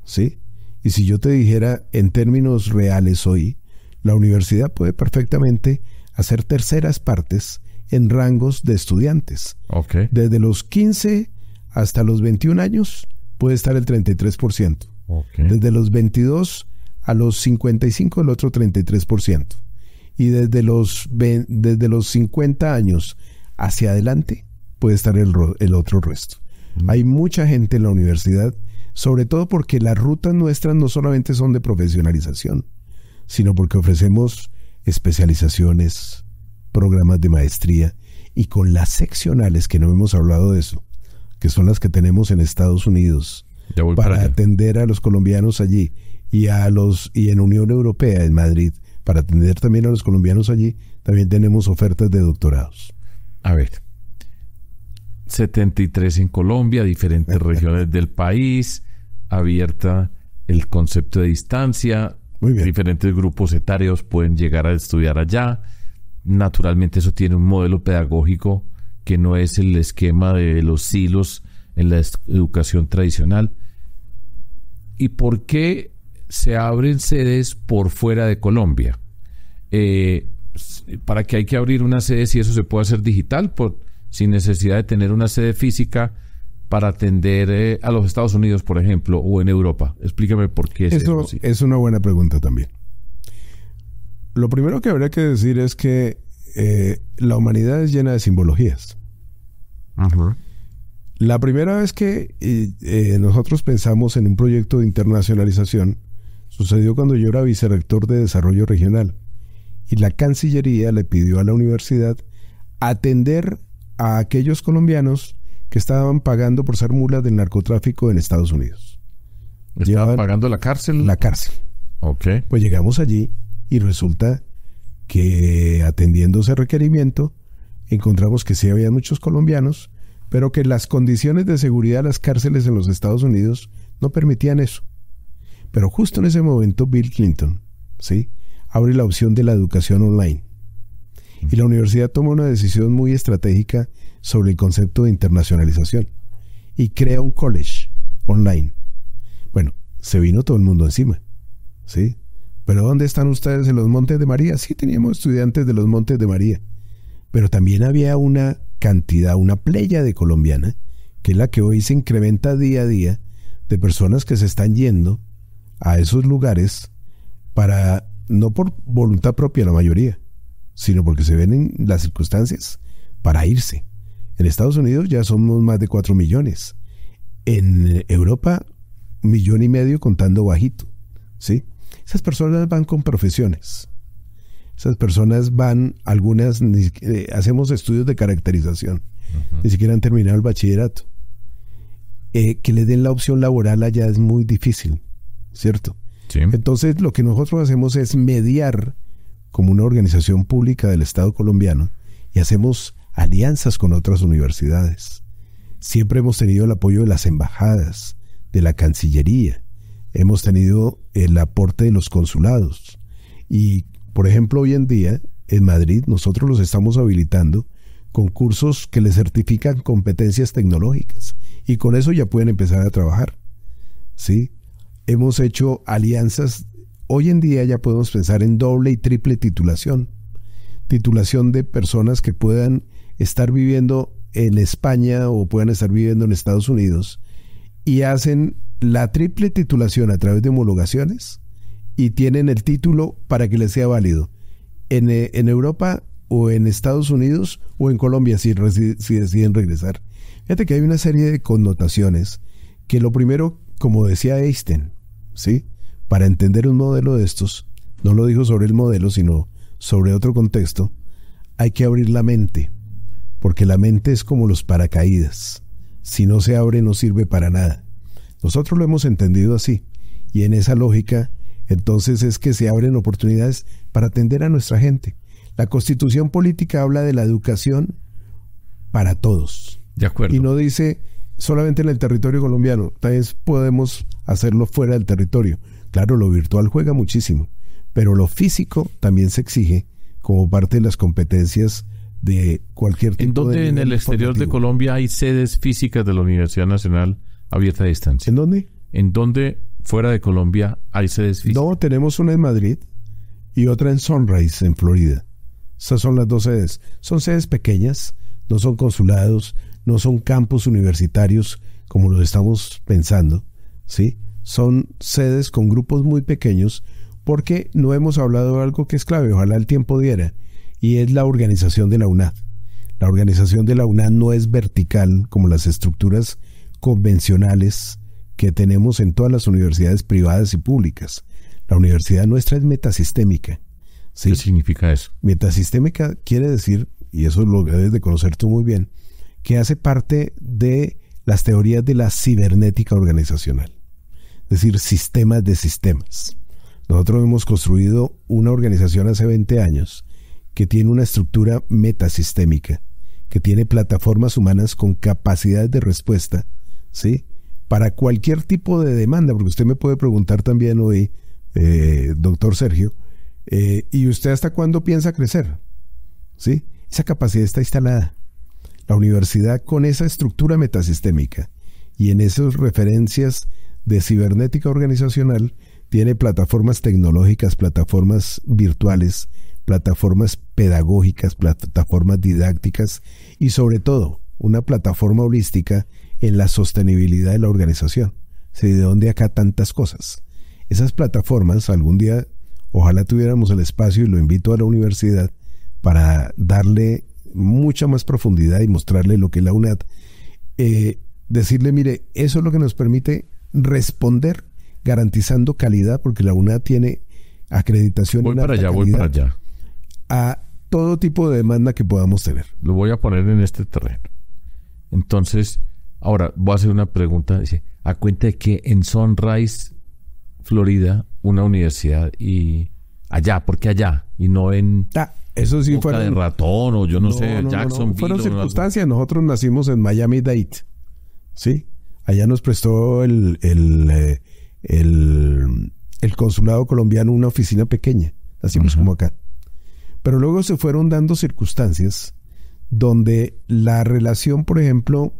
¿sí? Y si yo te dijera en términos reales hoy, la universidad puede perfectamente hacer terceras partes en rangos de estudiantes. Okay. Desde los 15 hasta los 21 años puede estar el 33%. Okay. Desde los 22 a los 55 el otro 33%. Y desde los 50 años hacia adelante puede estar el otro resto. Hay mucha gente en la universidad, sobre todo porque las rutas nuestras no solamente son de profesionalización, sino porque ofrecemos especializaciones, programas de maestría, y con las seccionales, que no hemos hablado de eso, que son las que tenemos en Estados Unidos, para atender a los colombianos allí, y en Unión Europea, en Madrid, para atender también a los colombianos allí, también tenemos ofertas de doctorados. A ver, 73 en Colombia, diferentes regiones del país, abierta el concepto de distancia, diferentes grupos etarios pueden llegar a estudiar allá. Naturalmente eso tiene un modelo pedagógico que no es el esquema de los silos en la educación tradicional. ¿Y por qué se abren sedes por fuera de Colombia? ¿Para qué hay que abrir una sede si eso se puede hacer digital, sin necesidad de tener una sede física para atender a los Estados Unidos, por ejemplo, o en Europa? Explícame por qué es eso. Eso es una buena pregunta también. Lo primero que habría que decir es que la humanidad es llena de simbologías. Uh-huh. La primera vez que nosotros pensamos en un proyecto de internacionalización sucedió cuando yo era vicerrector de Desarrollo Regional, y la Cancillería le pidió a la universidad atender a aquellos colombianos que estaban pagando por ser mulas del narcotráfico en Estados Unidos. ¿Estaban pagando la cárcel? La cárcel. Ok. Pues llegamos allí y resulta que, atendiendo ese requerimiento, encontramos que sí había muchos colombianos, pero que las condiciones de seguridad de las cárceles en los Estados Unidos no permitían eso. Pero justo en ese momento Bill Clinton, ¿sí?, abre la opción de la educación online. Y la universidad toma una decisión muy estratégica sobre el concepto de internacionalización y crea un college online. Bueno, se vino todo el mundo encima, ¿sí? ¿Pero dónde están ustedes en los Montes de María? Sí, teníamos estudiantes de los Montes de María, pero también había una cantidad, una playa de colombiana, que es la que hoy se incrementa día a día, de personas que se están yendo a esos lugares para, no por voluntad propia la mayoría, sino porque se ven en las circunstancias para irse. En Estados Unidos ya somos más de 4 millones. En Europa, 1,5 millones contando bajito, ¿sí? Esas personas van con profesiones. Esas personas van, algunas, hacemos estudios de caracterización. Uh-huh. Ni siquiera han terminado el bachillerato. Que les den la opción laboral allá es muy difícil, ¿cierto? Sí. Entonces, lo que nosotros hacemos es mediar como una organización pública del Estado colombiano, y hacemos alianzas con otras universidades. Siempre hemos tenido el apoyo de las embajadas, de la Cancillería, hemos tenido el aporte de los consulados, y por ejemplo hoy en día en Madrid nosotros los estamos habilitando con cursos que les certifican competencias tecnológicas, y con eso ya pueden empezar a trabajar, ¿sí? Hemos hecho alianzas. Hoy en día ya podemos pensar en doble y triple titulación de personas que puedan estar viviendo en España o puedan estar viviendo en Estados Unidos, y hacen la triple titulación a través de homologaciones y tienen el título para que les sea válido en Europa o en Estados Unidos o en Colombia si deciden regresar. Fíjate que hay una serie de connotaciones que, lo primero, como decía Einstein, ¿sí?, para entender un modelo de estos, no lo dijo sobre el modelo, sino sobre otro contexto, hay que abrir la mente, porque la mente es como los paracaídas. Si no se abre, no sirve para nada. Nosotros lo hemos entendido así, y en esa lógica, entonces, es que se abren oportunidades para atender a nuestra gente. La Constitución política habla de la educación para todos. De acuerdo. Y no dice solamente en el territorio colombiano, también podemos hacerlo fuera del territorio. Claro, lo virtual juega muchísimo, pero lo físico también se exige como parte de las competencias de cualquier tipo. ¿En dónde en el exterior de Colombia hay sedes físicas de la Universidad Nacional abierta a distancia? ¿En dónde? ¿En dónde fuera de Colombia hay sedes físicas? No, tenemos una en Madrid y otra en Sunrise, en Florida. Esas son las 2 sedes. Son sedes pequeñas, no son consulados, no son campus universitarios como lo estamos pensando, ¿sí? Son sedes con grupos muy pequeños, porque no hemos hablado de algo que es clave, ojalá el tiempo diera, y es la organización de la UNAD. La organización de la UNAD no es vertical como las estructuras convencionales que tenemos en todas las universidades privadas y públicas. La universidad nuestra es metasistémica. ¿Sí? ¿Qué significa eso? Metasistémica quiere decir, y eso lo debes de conocer tú muy bien, que hace parte de las teorías de la cibernética organizacional. Es decir, sistemas de sistemas. Nosotros hemos construido una organización hace 20 años que tiene una estructura metasistémica, que tiene plataformas humanas con capacidades de respuesta, ¿sí? Para cualquier tipo de demanda, porque usted me puede preguntar también hoy, doctor Sergio, ¿y usted hasta cuándo piensa crecer? ¿Sí? Esa capacidad está instalada. La universidad, con esa estructura metasistémica y en esas referencias de cibernética organizacional, tiene plataformas tecnológicas, plataformas virtuales, plataformas pedagógicas, plataformas didácticas y sobre todo una plataforma holística en la sostenibilidad de la organización. ¿Sí? ¿De dónde acá tantas cosas? Esas plataformas, algún día, ojalá tuviéramos el espacio, y lo invito a la universidad para darle mucha más profundidad y mostrarle lo que es la UNAD. Decirle, mire, eso es lo que nos permite responder garantizando calidad, porque la UNAD tiene acreditación voy para allá a todo tipo de demanda que podamos tener. Lo voy a poner en este terreno. Entonces, ahora voy a hacer una pregunta. Dice, a cuenta de que en Sunrise, Florida, una universidad, y allá, ¿por qué allá? Y no en eso sí Boca de Ratón, o yo no sé, Jacksonville. Fueron circunstancias. Nosotros nacimos en Miami-Dade, ¿sí? Allá nos prestó el consulado colombiano una oficina pequeña. Nacimos como acá. Pero luego se fueron dando circunstancias donde la relación, por ejemplo,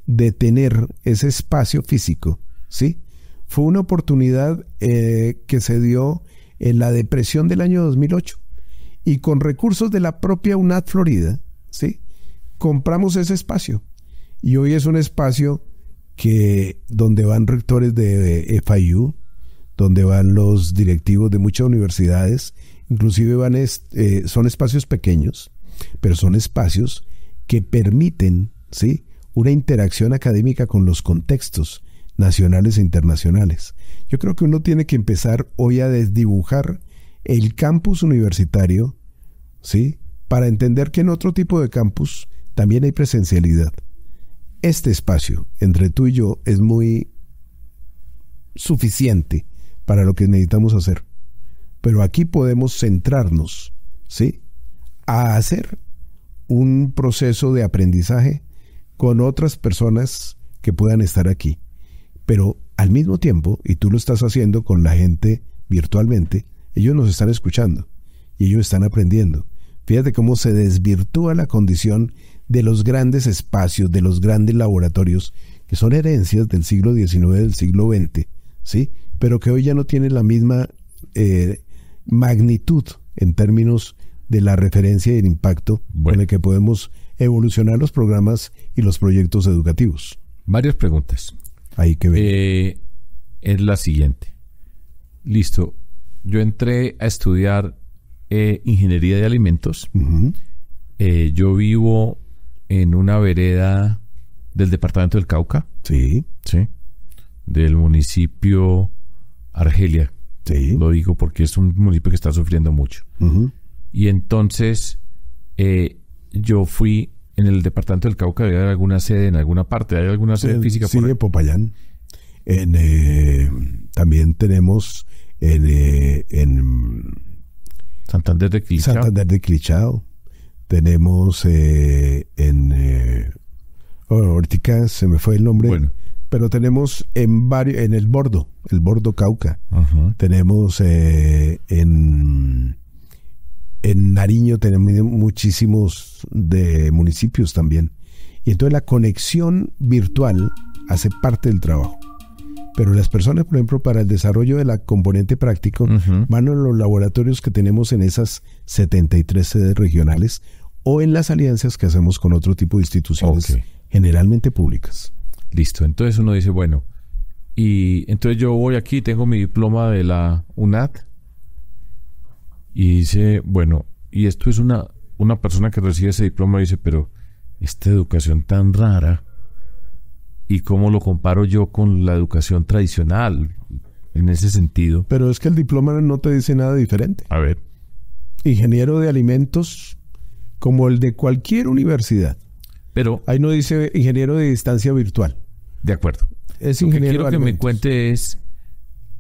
de tener ese espacio físico, ¿sí? Fue una oportunidad que se dio en la depresión del año 2008. Y con recursos de la propia UNAD Florida, ¿sí? Compramos ese espacio. Y hoy es un espacio donde van rectores de FIU, donde van los directivos de muchas universidades, inclusive son espacios pequeños, pero son espacios que permiten, ¿sí?, una interacción académica con los contextos nacionales e internacionales. Yo creo que uno tiene que empezar hoy a desdibujar el campus universitario, ¿sí?, para entender que en otro tipo de campus también hay presencialidad. Este espacio entre tú y yo es muy suficiente para lo que necesitamos hacer. Pero aquí podemos centrarnos, ¿sí?, a hacer un proceso de aprendizaje con otras personas que puedan estar aquí. Pero al mismo tiempo, y tú lo estás haciendo con la gente virtualmente, ellos nos están escuchando y ellos están aprendiendo. Fíjate cómo se desvirtúa la condición de los grandes espacios, de los grandes laboratorios, que son herencias del siglo XIX, del siglo XX, ¿sí?, pero que hoy ya no tienen la misma magnitud en términos de la referencia y el impacto con el que podemos evolucionar los programas y los proyectos educativos. Varias preguntas. Ahí que ve. Es la siguiente. Listo. Yo entré a estudiar ingeniería de alimentos. Yo vivo en una vereda del departamento del Cauca. Sí. Sí. Del municipio Argelia. Sí. Lo digo porque es un municipio que está sufriendo mucho. Y entonces yo fui en el departamento del Cauca. ¿Hay alguna sede en alguna parte? ¿Hay alguna sede física? Sí, en Popayán. También tenemos en Santander de Clichao. Santander de Clichao. Tenemos ahorita se me fue el nombre. Bueno. Pero tenemos en el Bordo Cauca. Tenemos en Nariño, tenemos muchísimos de municipios también. Y entonces la conexión virtual hace parte del trabajo. Pero las personas, por ejemplo, para el desarrollo de la componente práctico, van a los laboratorios que tenemos en esas 73 sedes regionales o en las alianzas que hacemos con otro tipo de instituciones, generalmente públicas. Listo. Entonces uno dice, bueno, y entonces yo voy aquí, tengo mi diploma de la UNAD, y dice, bueno, y esto es una persona que recibe ese diploma y dice, pero esta educación tan rara, ¿y cómo lo comparo yo con la educación tradicional? en ese sentido. Pero es que el diploma no te dice nada diferente. A ver. Ingeniero de alimentos como el de cualquier universidad. Pero ahí no dice ingeniero de distancia virtual. De acuerdo. Es ingeniero Lo que quiero que me cuente es,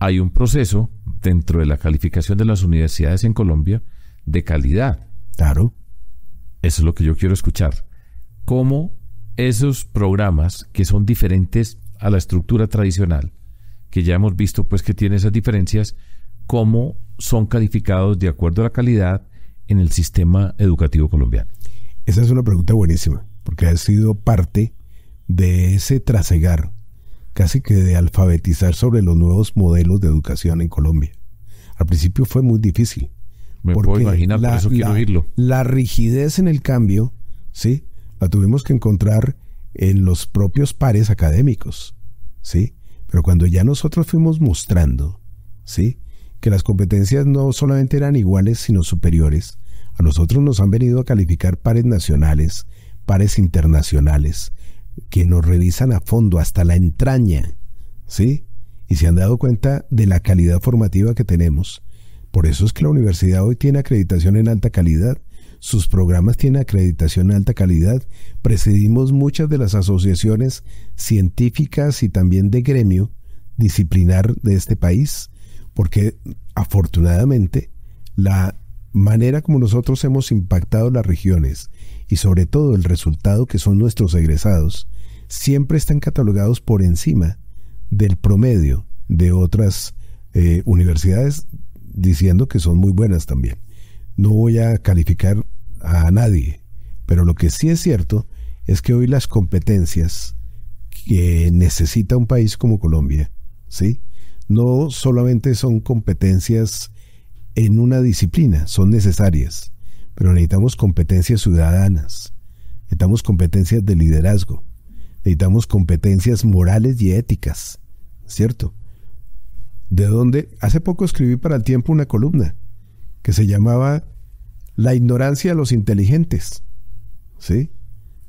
hay un proceso dentro de la calificación de las universidades en Colombia de calidad. Claro. Eso es lo que yo quiero escuchar. ¿Cómo esos programas que son diferentes a la estructura tradicional, que ya hemos visto pues que tiene esas diferencias, cómo son calificados de acuerdo a la calidad en el sistema educativo colombiano? Esa es una pregunta buenísima, porque ha sido parte de ese trasegar, casi que de alfabetizar sobre los nuevos modelos de educación en Colombia. Al principio fue muy difícil. Me puedo imaginar, por eso quiero oírlo. La rigidez en el cambio, ¿sí?, la tuvimos que encontrar en los propios pares académicos, ¿sí? Pero cuando ya nosotros fuimos mostrando, ¿sí?, que las competencias no solamente eran iguales, sino superiores, a nosotros nos han venido a calificar pares nacionales, pares internacionales, que nos revisan a fondo hasta la entraña, ¿sí? Y se han dado cuenta de la calidad formativa que tenemos. Por eso es que la universidad hoy tiene acreditación en alta calidad. Sus programas tienen acreditación en alta calidad. Presidimos muchas de las asociaciones científicas y también de gremio disciplinar de este país, porque afortunadamente la manera como nosotros hemos impactado las regiones y sobre todo el resultado que son nuestros egresados siempre están catalogados por encima del promedio de otras universidades, diciendo que son muy buenas también. No voy a calificar a nadie, pero lo que sí es cierto es que hoy las competencias que necesita un país como Colombia, ¿sí?, no solamente son competencias en una disciplina, son necesarias, pero necesitamos competencias ciudadanas, necesitamos competencias de liderazgo, necesitamos competencias morales y éticas, ¿cierto? De donde hace poco escribí para El Tiempo una columna que se llamaba La ignorancia de los inteligentes, ¿sí?,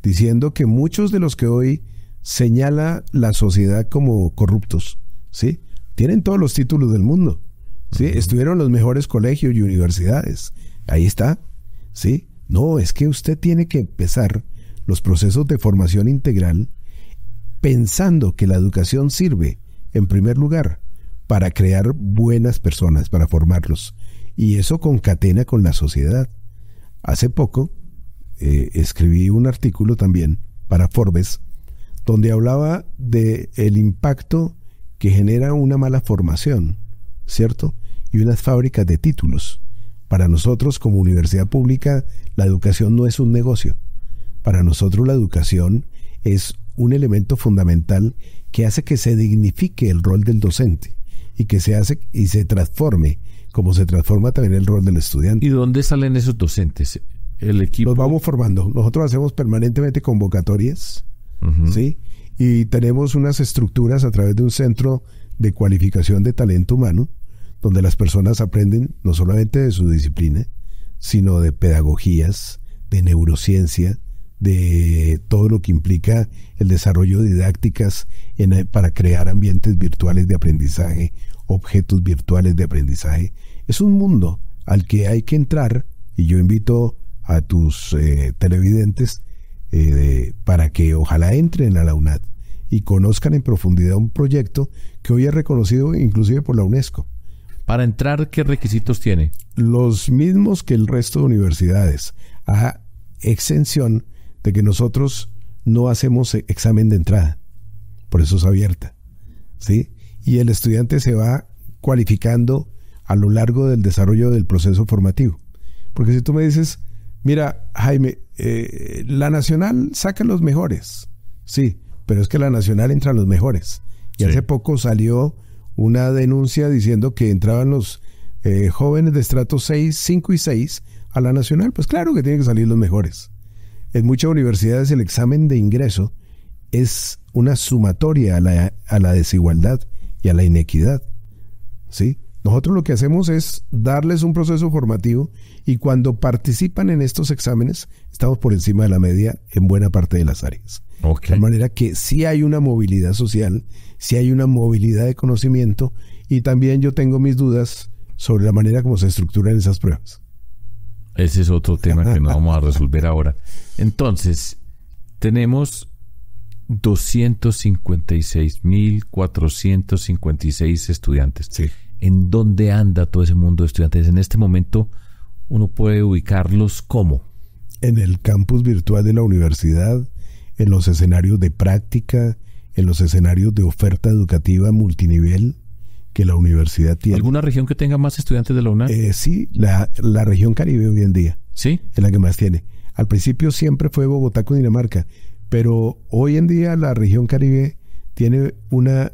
diciendo que muchos de los que hoy señala la sociedad como corruptos, ¿sí?, tienen todos los títulos del mundo, ¿sí? Estuvieron en los mejores colegios y universidades. Ahí está, ¿sí? No, es que usted tiene que empezar los procesos de formación integral pensando que la educación sirve, en primer lugar, para crear buenas personas, para formarlos. Y eso concatena con la sociedad. Hace poco escribí un artículo también para Forbes, donde hablaba de el impacto que genera una mala formación, ¿cierto?, y unas fábricas de títulos. Para nosotros como universidad pública, la educación no es un negocio. Para nosotros la educación es un elemento fundamental que hace que se dignifique el rol del docente y que se hace y se transforme, como se transforma también el rol del estudiante. ¿Y dónde salen esos docentes? El equipo. Los vamos formando. Nosotros hacemos permanentemente convocatorias, ¿sí?, y tenemos unas estructuras a través de un centro de cualificación de talento humano, donde las personas aprenden no solamente de su disciplina, sino de pedagogías, de neurociencia, de todo lo que implica el desarrollo de didácticas para crear ambientes virtuales de aprendizaje, objetos virtuales de aprendizaje. Es un mundo al que hay que entrar, y yo invito a tus televidentes para que ojalá entren a la UNAD y conozcan en profundidad un proyecto que hoy es reconocido inclusive por la UNESCO. Para entrar, ¿qué requisitos tiene? Los mismos que el resto de universidades, a exención de que nosotros no hacemos examen de entrada, por eso es abierta, ¿sí? Y el estudiante se va cualificando a lo largo del desarrollo del proceso formativo. Porque si tú me dices, mira, Jaime, la nacional saca los mejores, sí, pero es que la nacional entra a los mejores. Y sí, hace poco salió una denuncia diciendo que entraban los jóvenes de estrato 6, 5 y 6 a la nacional. Pues claro que tienen que salir los mejores. En muchas universidades el examen de ingreso es una sumatoria a la desigualdad y a la inequidad, ¿sí? Nosotros lo que hacemos es darles un proceso formativo y cuando participan en estos exámenes estamos por encima de la media en buena parte de las áreas. Okay. De manera que sí hay una movilidad social, sí hay una movilidad de conocimiento Y también yo tengo mis dudas sobre la manera como se estructuran esas pruebas. Ese es otro tema que no vamos a resolver ahora. Entonces, tenemos 256.456 estudiantes. Sí. ¿En dónde anda todo ese mundo de estudiantes? En este momento, ¿uno puede ubicarlos cómo? En el campus virtual de la universidad, en los escenarios de práctica, en los escenarios de oferta educativa multinivel que la universidad tiene. ¿Alguna región que tenga más estudiantes de la UNAD? Sí, la región Caribe hoy en día. ¿Sí? Es la que más tiene. Al principio siempre fue Bogotá, Cundinamarca, pero hoy en día la región Caribe tiene una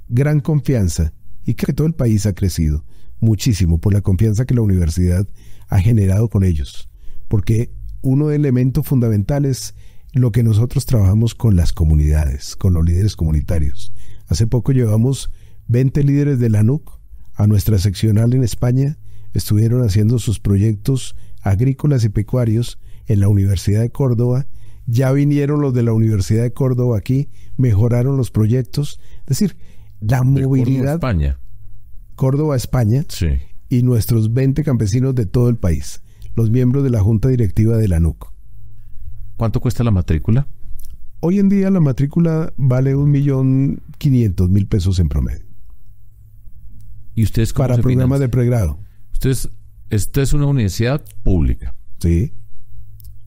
gran confianza, y creo que todo el país ha crecido muchísimo por la confianza que la universidad ha generado con ellos, porque uno elemento fundamental es lo que nosotros trabajamos con las comunidades, con los líderes comunitarios. Hace poco llevamos 20 líderes de la NUC a nuestra seccional en España, estuvieron haciendo sus proyectos agrícolas y pecuarios en la Universidad de Córdoba. Ya vinieron los de la Universidad de Córdoba aquí, mejoraron los proyectos. Es decir, la movilidad... España. Córdoba, España. Sí. Y nuestros 20 campesinos de todo el país, los miembros de la Junta Directiva de la NUC. ¿Cuánto cuesta la matrícula? Hoy en día la matrícula vale 1.500.000 pesos en promedio. ¿Y ustedes cómo para se programas financian? de pregrado? Esta es una universidad pública. Sí.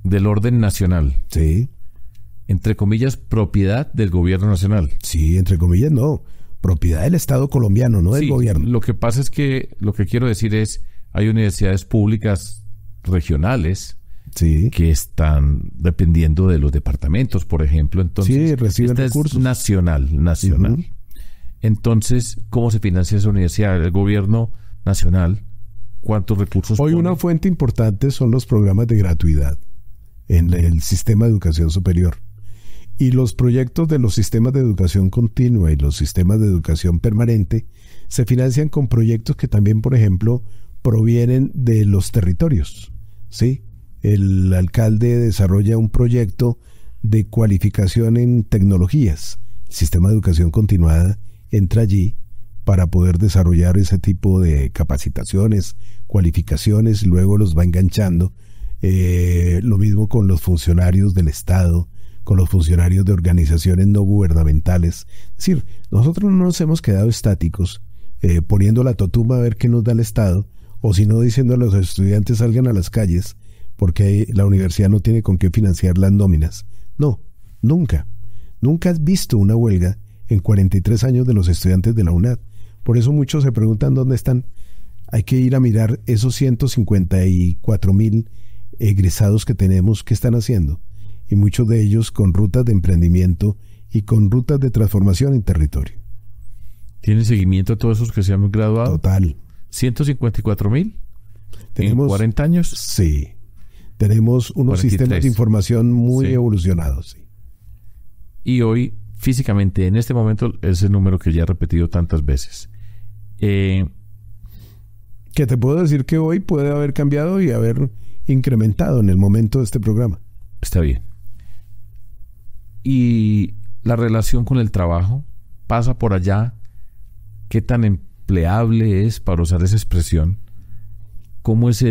Del orden nacional. Sí. Entre comillas, propiedad del gobierno nacional. Sí, entre comillas, no. Propiedad del Estado colombiano, no del gobierno. Lo que pasa es que lo que quiero decir es, hay universidades públicas regionales que están dependiendo de los departamentos, por ejemplo. Entonces, reciben recursos. Es nacional. Uh-huh. Entonces, ¿cómo se financia esa universidad? El gobierno nacional, ¿cuántos recursos Hoy pone? Una fuente importante son los programas de gratuidad en el sistema de educación superior. Y los proyectos de los sistemas de educación continua y los sistemas de educación permanente se financian con proyectos que también, por ejemplo, provienen de los territorios. ¿Sí? El alcalde desarrolla un proyecto de cualificación en tecnologías. El sistema de educación continuada entra allí para poder desarrollar ese tipo de capacitaciones, cualificaciones, luego los va enganchando. Lo mismo con los funcionarios del Estado, con los funcionarios de organizaciones no gubernamentales. Es decir, nosotros no nos hemos quedado estáticos poniendo la totumba a ver qué nos da el Estado, o si no diciendo a los estudiantes salgan a las calles porque la universidad no tiene con qué financiar las nóminas. No, nunca. Nunca has visto una huelga en 43 años de los estudiantes de la UNAD. Por eso muchos se preguntan dónde están. Hay que ir a mirar esos 154.000 egresados que tenemos, ¿qué están haciendo? Y muchos de ellos con rutas de emprendimiento y con rutas de transformación en territorio. ¿Tiene seguimiento a todos esos que se han graduado? Total. ¿154.000? ¿En 40 años? Sí. Tenemos unos 43. sistemas de información muy evolucionados. Sí. Y hoy, físicamente, en este momento, es el número que ya he repetido tantas veces. Que te puedo decir que hoy puede haber cambiado y haber incrementado en el momento de este programa. Está bien. Y la relación con el trabajo pasa por allá. ¿Qué tan empleable es, para usar esa expresión? ¿Cómo es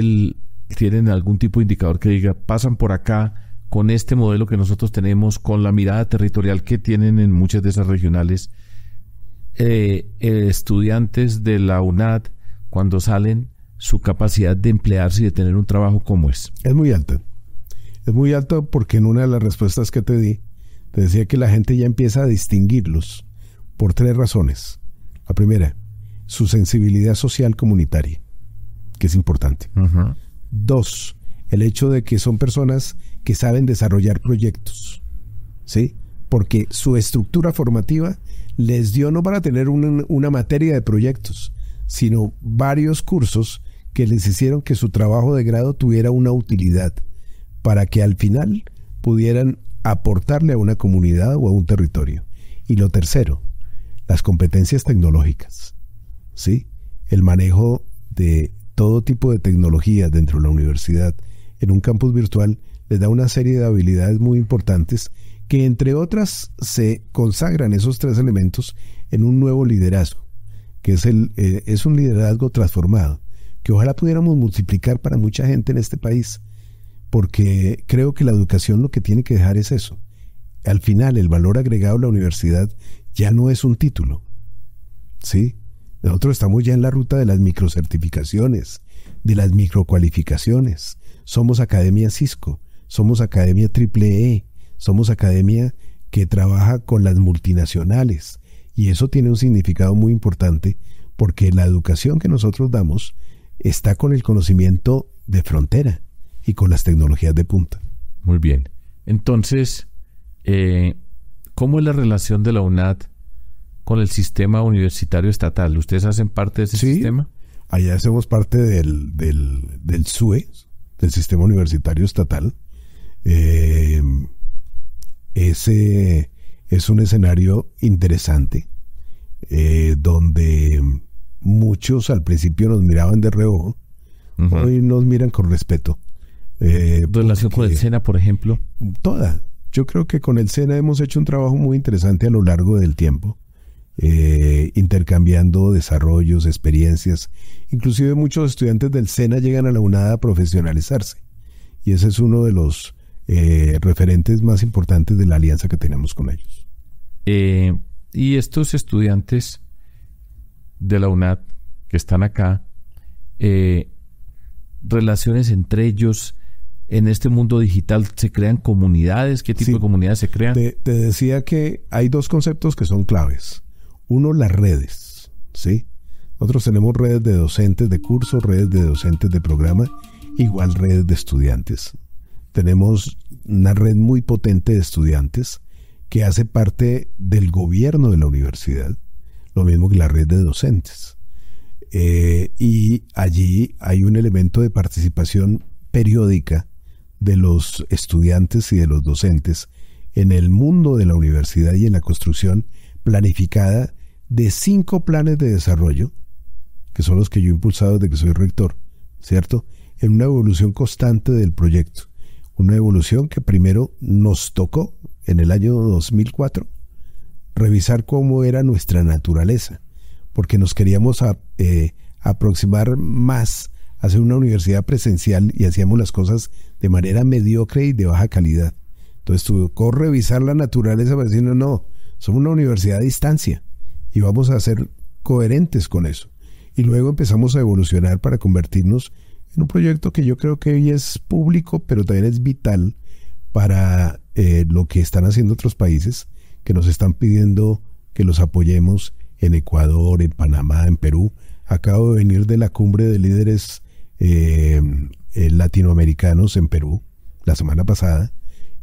¿Tienen algún tipo de indicador que diga, pasan por acá con este modelo que nosotros tenemos, con la mirada territorial que tienen en muchas de esas regionales? Estudiantes de la UNAD, cuando salen, su capacidad de emplearse y de tener un trabajo, ¿cómo es? Es muy alta. Es muy alta porque en una de las respuestas que te di, te decía que la gente ya empieza a distinguirlos por 3 razones. La primera, su sensibilidad social comunitaria, que es importante. Uh-huh. 2, el hecho de que son personas que saben desarrollar proyectos, ¿sí? Porque su estructura formativa les dio no para tener una materia de proyectos, sino varios cursos que les hicieron que su trabajo de grado tuviera una utilidad para que al final pudieran aportarle a una comunidad o a un territorio. Y lo tercero, las competencias tecnológicas, ¿sí? El manejo de todo tipo de tecnologías dentro de la universidad en un campus virtual les da una serie de habilidades muy importantes que, entre otras, se consagran esos 3 elementos en un nuevo liderazgo, que es un liderazgo transformado, que ojalá pudiéramos multiplicar para mucha gente en este país, porque creo que la educación lo que tiene que dejar es eso. Al final, el valor agregado de la universidad ya no es un título, ¿sí? Nosotros estamos ya en la ruta de las microcertificaciones, de las microcualificaciones. Somos Academia Cisco, somos Academia EEE, somos academia que trabaja con las multinacionales. Y eso tiene un significado muy importante porque la educación que nosotros damos está con el conocimiento de frontera y con las tecnologías de punta. Muy bien. Entonces, ¿cómo es la relación de la UNAD con el sistema universitario estatal? ¿Ustedes hacen parte de ese sistema? Allá hacemos parte del SUE, del Sistema Universitario Estatal. Ese es un escenario interesante, donde muchos al principio nos miraban de reojo, hoy nos miran con respeto. ¿Relación con el SENA, por ejemplo? Toda. Yo creo que con el SENA hemos hecho un trabajo muy interesante a lo largo del tiempo, intercambiando desarrollos, experiencias. Inclusive muchos estudiantes del SENA llegan a la UNAD a profesionalizarse. Y ese es uno de los referentes más importantes de la alianza que tenemos con ellos. Y estos estudiantes de la UNAD que están acá, relaciones entre ellos en este mundo digital, ¿se crean comunidades? ¿Qué tipo de comunidades se crean? Te decía que hay dos conceptos que son claves. Uno, las redes, ¿sí? Nosotros tenemos redes de docentes de curso, redes de docentes de programa, igual redes de estudiantes. Tenemos una red muy potente de estudiantes que hace parte del gobierno de la universidad, lo mismo que la red de docentes. Y allí hay un elemento de participación periódica de los estudiantes y de los docentes en el mundo de la universidad y en la construcción planificada de 5 planes de desarrollo, que son los que yo he impulsado desde que soy rector, ¿cierto? En una evolución constante del proyecto. Una evolución que primero nos tocó en el año 2004 revisar cómo era nuestra naturaleza, porque nos queríamos aproximar más a hacer una universidad presencial y hacíamos las cosas de manera mediocre y de baja calidad. Entonces tocó revisar la naturaleza para decir, no, somos una universidad a distancia y vamos a ser coherentes con eso. Y luego empezamos a evolucionar para convertirnos en un proyecto que yo creo que hoy es público, pero también es vital para lo que están haciendo otros países que nos están pidiendo que los apoyemos en Ecuador, en Panamá, en Perú. Acabo de venir de la cumbre de líderes latinoamericanos en Perú la semana pasada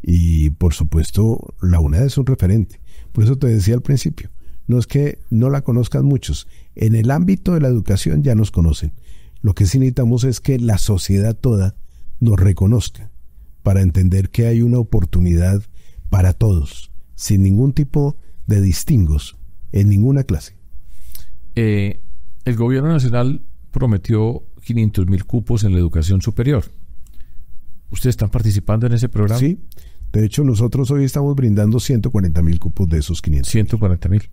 y por supuesto la UNAD es un referente. Por eso te decía al principio, no es que no la conozcan muchos, en el ámbito de la educación ya nos conocen. Lo que sí necesitamos es que la sociedad toda nos reconozca para entender que hay una oportunidad para todos, sin ningún tipo de distingos en ninguna clase. El gobierno nacional prometió 500,000 cupos en la educación superior. ¿Ustedes están participando en ese programa? Sí. De hecho, nosotros hoy estamos brindando 140,000 cupos de esos 500. 140,000.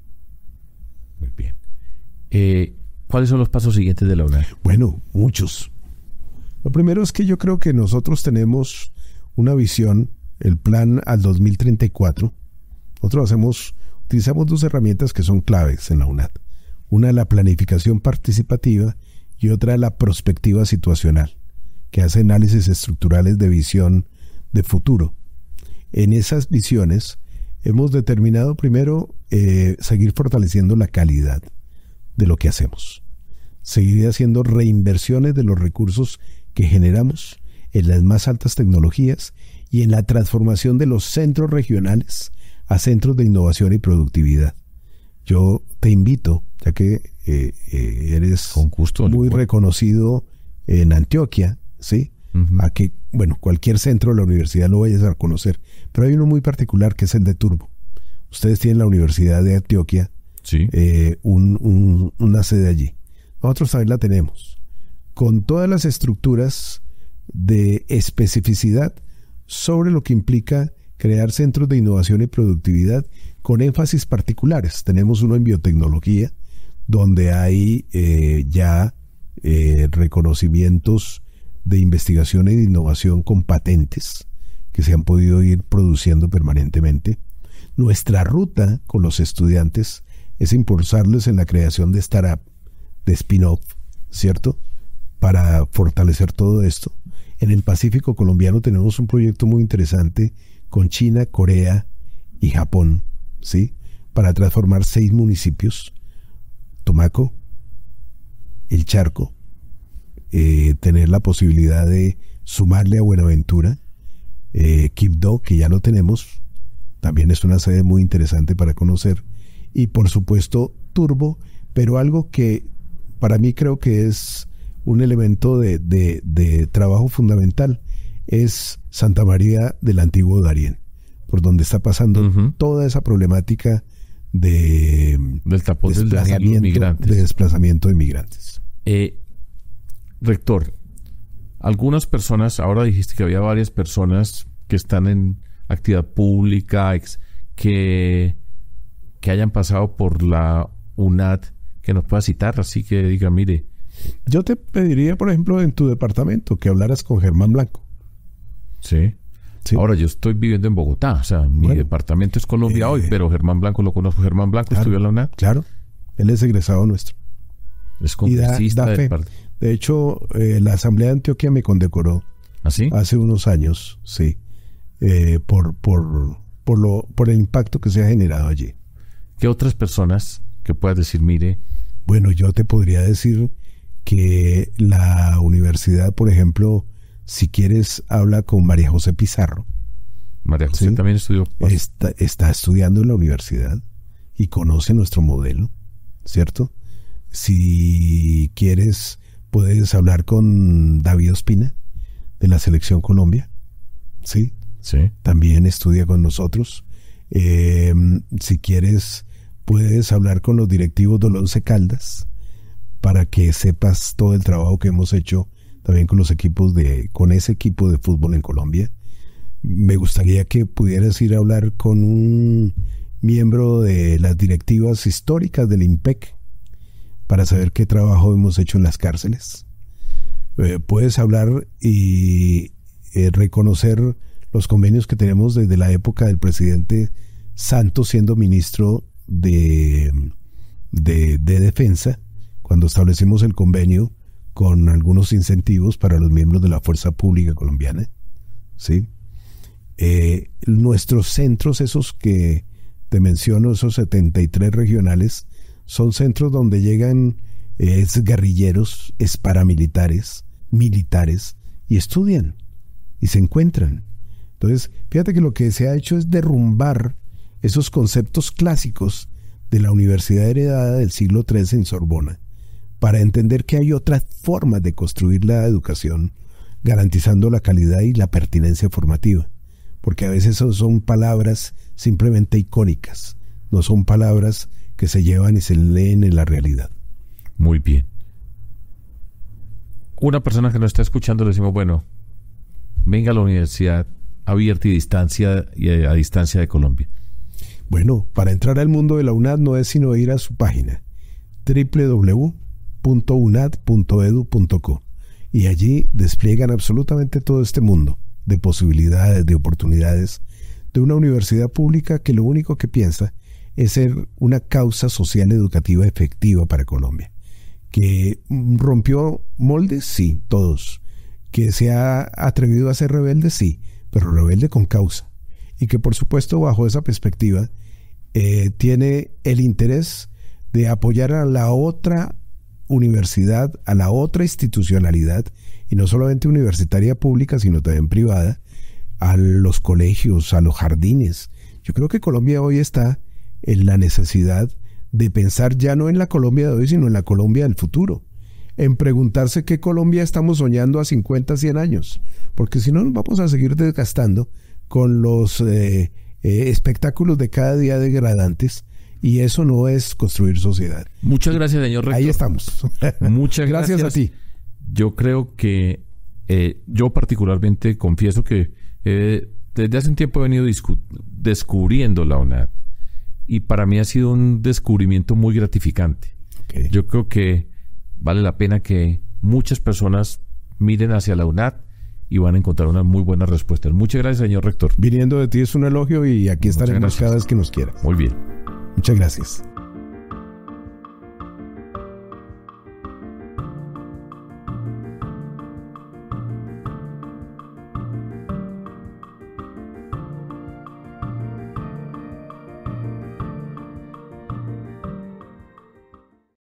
Muy bien. ¿Cuáles son los pasos siguientes de la UNAD? Bueno, muchos. Lo primero es que yo creo que nosotros tenemos una visión, el plan al 2034. Nosotros utilizamos 2 herramientas que son claves en la UNAD. Una, la planificación participativa, y otra, la prospectiva situacional, que hace análisis estructurales de visión de futuro. En esas visiones hemos determinado primero seguir fortaleciendo la calidad de lo que hacemos. Seguir haciendo reinversiones de los recursos que generamos en las más altas tecnologías y en la transformación de los centros regionales a centros de innovación y productividad. Yo te invito, ya que eres con gusto, muy reconocido en Antioquia, ¿sí? A que, bueno, cualquier centro de la universidad lo vayas a conocer. Pero hay uno muy particular que es el de Turbo. Ustedes tienen la Universidad de Antioquia, sí. Una sede allí. Nosotros también la tenemos, con todas las estructuras de especificidad sobre lo que implica crear centros de innovación y productividad con énfasis particulares. Tenemos uno en biotecnología, donde hay ya reconocimientos de investigación y de innovación con patentes que se han podido ir produciendo permanentemente. Nuestra ruta con los estudiantes es impulsarles en la creación de startup, de spin-off, ¿cierto? Para fortalecer todo esto. En el Pacífico colombiano tenemos un proyecto muy interesante con China, Corea y Japón, ¿sí? Para transformar 6 municipios, Tumaco, El Charco, tener la posibilidad de sumarle a Buenaventura, Quibdó, que ya lo tenemos, también es una sede muy interesante para conocer, y por supuesto Turbo, pero algo que para mí creo que es un elemento de trabajo fundamental es Santa María del Antiguo Darién, por donde está pasando toda esa problemática del tapón de desplazamiento de migrantes. Rector, algunas personas, ahora dijiste que había varias personas que están en actividad pública, que hayan pasado por la UNAD, que nos pueda citar, así que diga, mire. Yo te pediría, por ejemplo, en tu departamento, que hablaras con Germán Blanco. Sí. Ahora, yo estoy viviendo en Bogotá, o sea, mi departamento es Colombia hoy, pero Germán Blanco lo conozco. Germán Blanco estudió en la UNAD. Claro, él es egresado nuestro. Es congresista da fe. De hecho, la Asamblea de Antioquia me condecoró hace unos años, sí, por el impacto que se ha generado allí. ¿Qué otras personas que puedas decir, mire? Bueno, yo te podría decir que la universidad, por ejemplo, si quieres, habla con María José Pizarro. María José también estudió. Está estudiando en la universidad y conoce nuestro modelo, ¿cierto? Si quieres, puedes hablar con David Ospina, de la Selección Colombia, ¿sí? Sí. También estudia con nosotros. Si quieres, puedes hablar con los directivos del Once Caldas para que sepas todo el trabajo que hemos hecho también con los equipos con ese equipo de fútbol en Colombia. Me gustaría que pudieras ir a hablar con un miembro de las directivas históricas del IMPEC para saber qué trabajo hemos hecho en las cárceles. Puedes hablar y reconocer los convenios que tenemos desde la época del presidente Santos siendo ministro de Defensa, cuando establecimos el convenio con algunos incentivos para los miembros de la Fuerza Pública Colombiana, ¿sí? Nuestros centros, esos que te menciono, esos 73 regionales, son centros donde llegan guerrilleros, paramilitares, militares, y estudian, y se encuentran. Entonces, fíjate que lo que se ha hecho es derrumbar esos conceptos clásicos de la universidad heredada del siglo XIII en Sorbona, para entender que hay otras formas de construir la educación, garantizando la calidad y la pertinencia formativa, porque a veces son palabras simplemente icónicas, no son palabras que se llevan y se leen en la realidad. Muy bien. Una persona que nos está escuchando le decimos, bueno, venga a la Universidad Abierta y a Distancia de Colombia. Bueno, para entrar al mundo de la UNAD no es sino ir a su página www.unad.edu.co y allí despliegan absolutamente todo este mundo de posibilidades, de oportunidades de una universidad pública que lo único que piensa es ser una causa social educativa efectiva para Colombia. ¿Que rompió moldes? Sí, todos. ¿Que se ha atrevido a ser rebelde? Sí, pero rebelde con causa. Y que por supuesto bajo esa perspectiva tiene el interés de apoyar a la otra universidad, a la otra institucionalidad, y no solamente universitaria pública, sino también privada, a los colegios, a los jardines. Yo creo que Colombia hoy está en la necesidad de pensar ya no en la Colombia de hoy, sino en la Colombia del futuro. En preguntarse qué Colombia estamos soñando a 50, 100 años. Porque si no nos vamos a seguir desgastando con los espectáculos de cada día degradantes, y eso no es construir sociedad. Muchas gracias, señor rector. Ahí estamos. Muchas gracias a ti. Yo creo que yo particularmente confieso que desde hace un tiempo he venido descubriendo la UNAD, y para mí ha sido un descubrimiento muy gratificante. Okay. Yo creo que vale la pena que muchas personas miren hacia la UNAD y van a encontrar unas muy buenas respuestas. Muchas gracias, señor rector. Viniendo de ti es un elogio y aquí Muchas estaremos gracias. cada vez que nos quiera. Muy bien. Muchas gracias.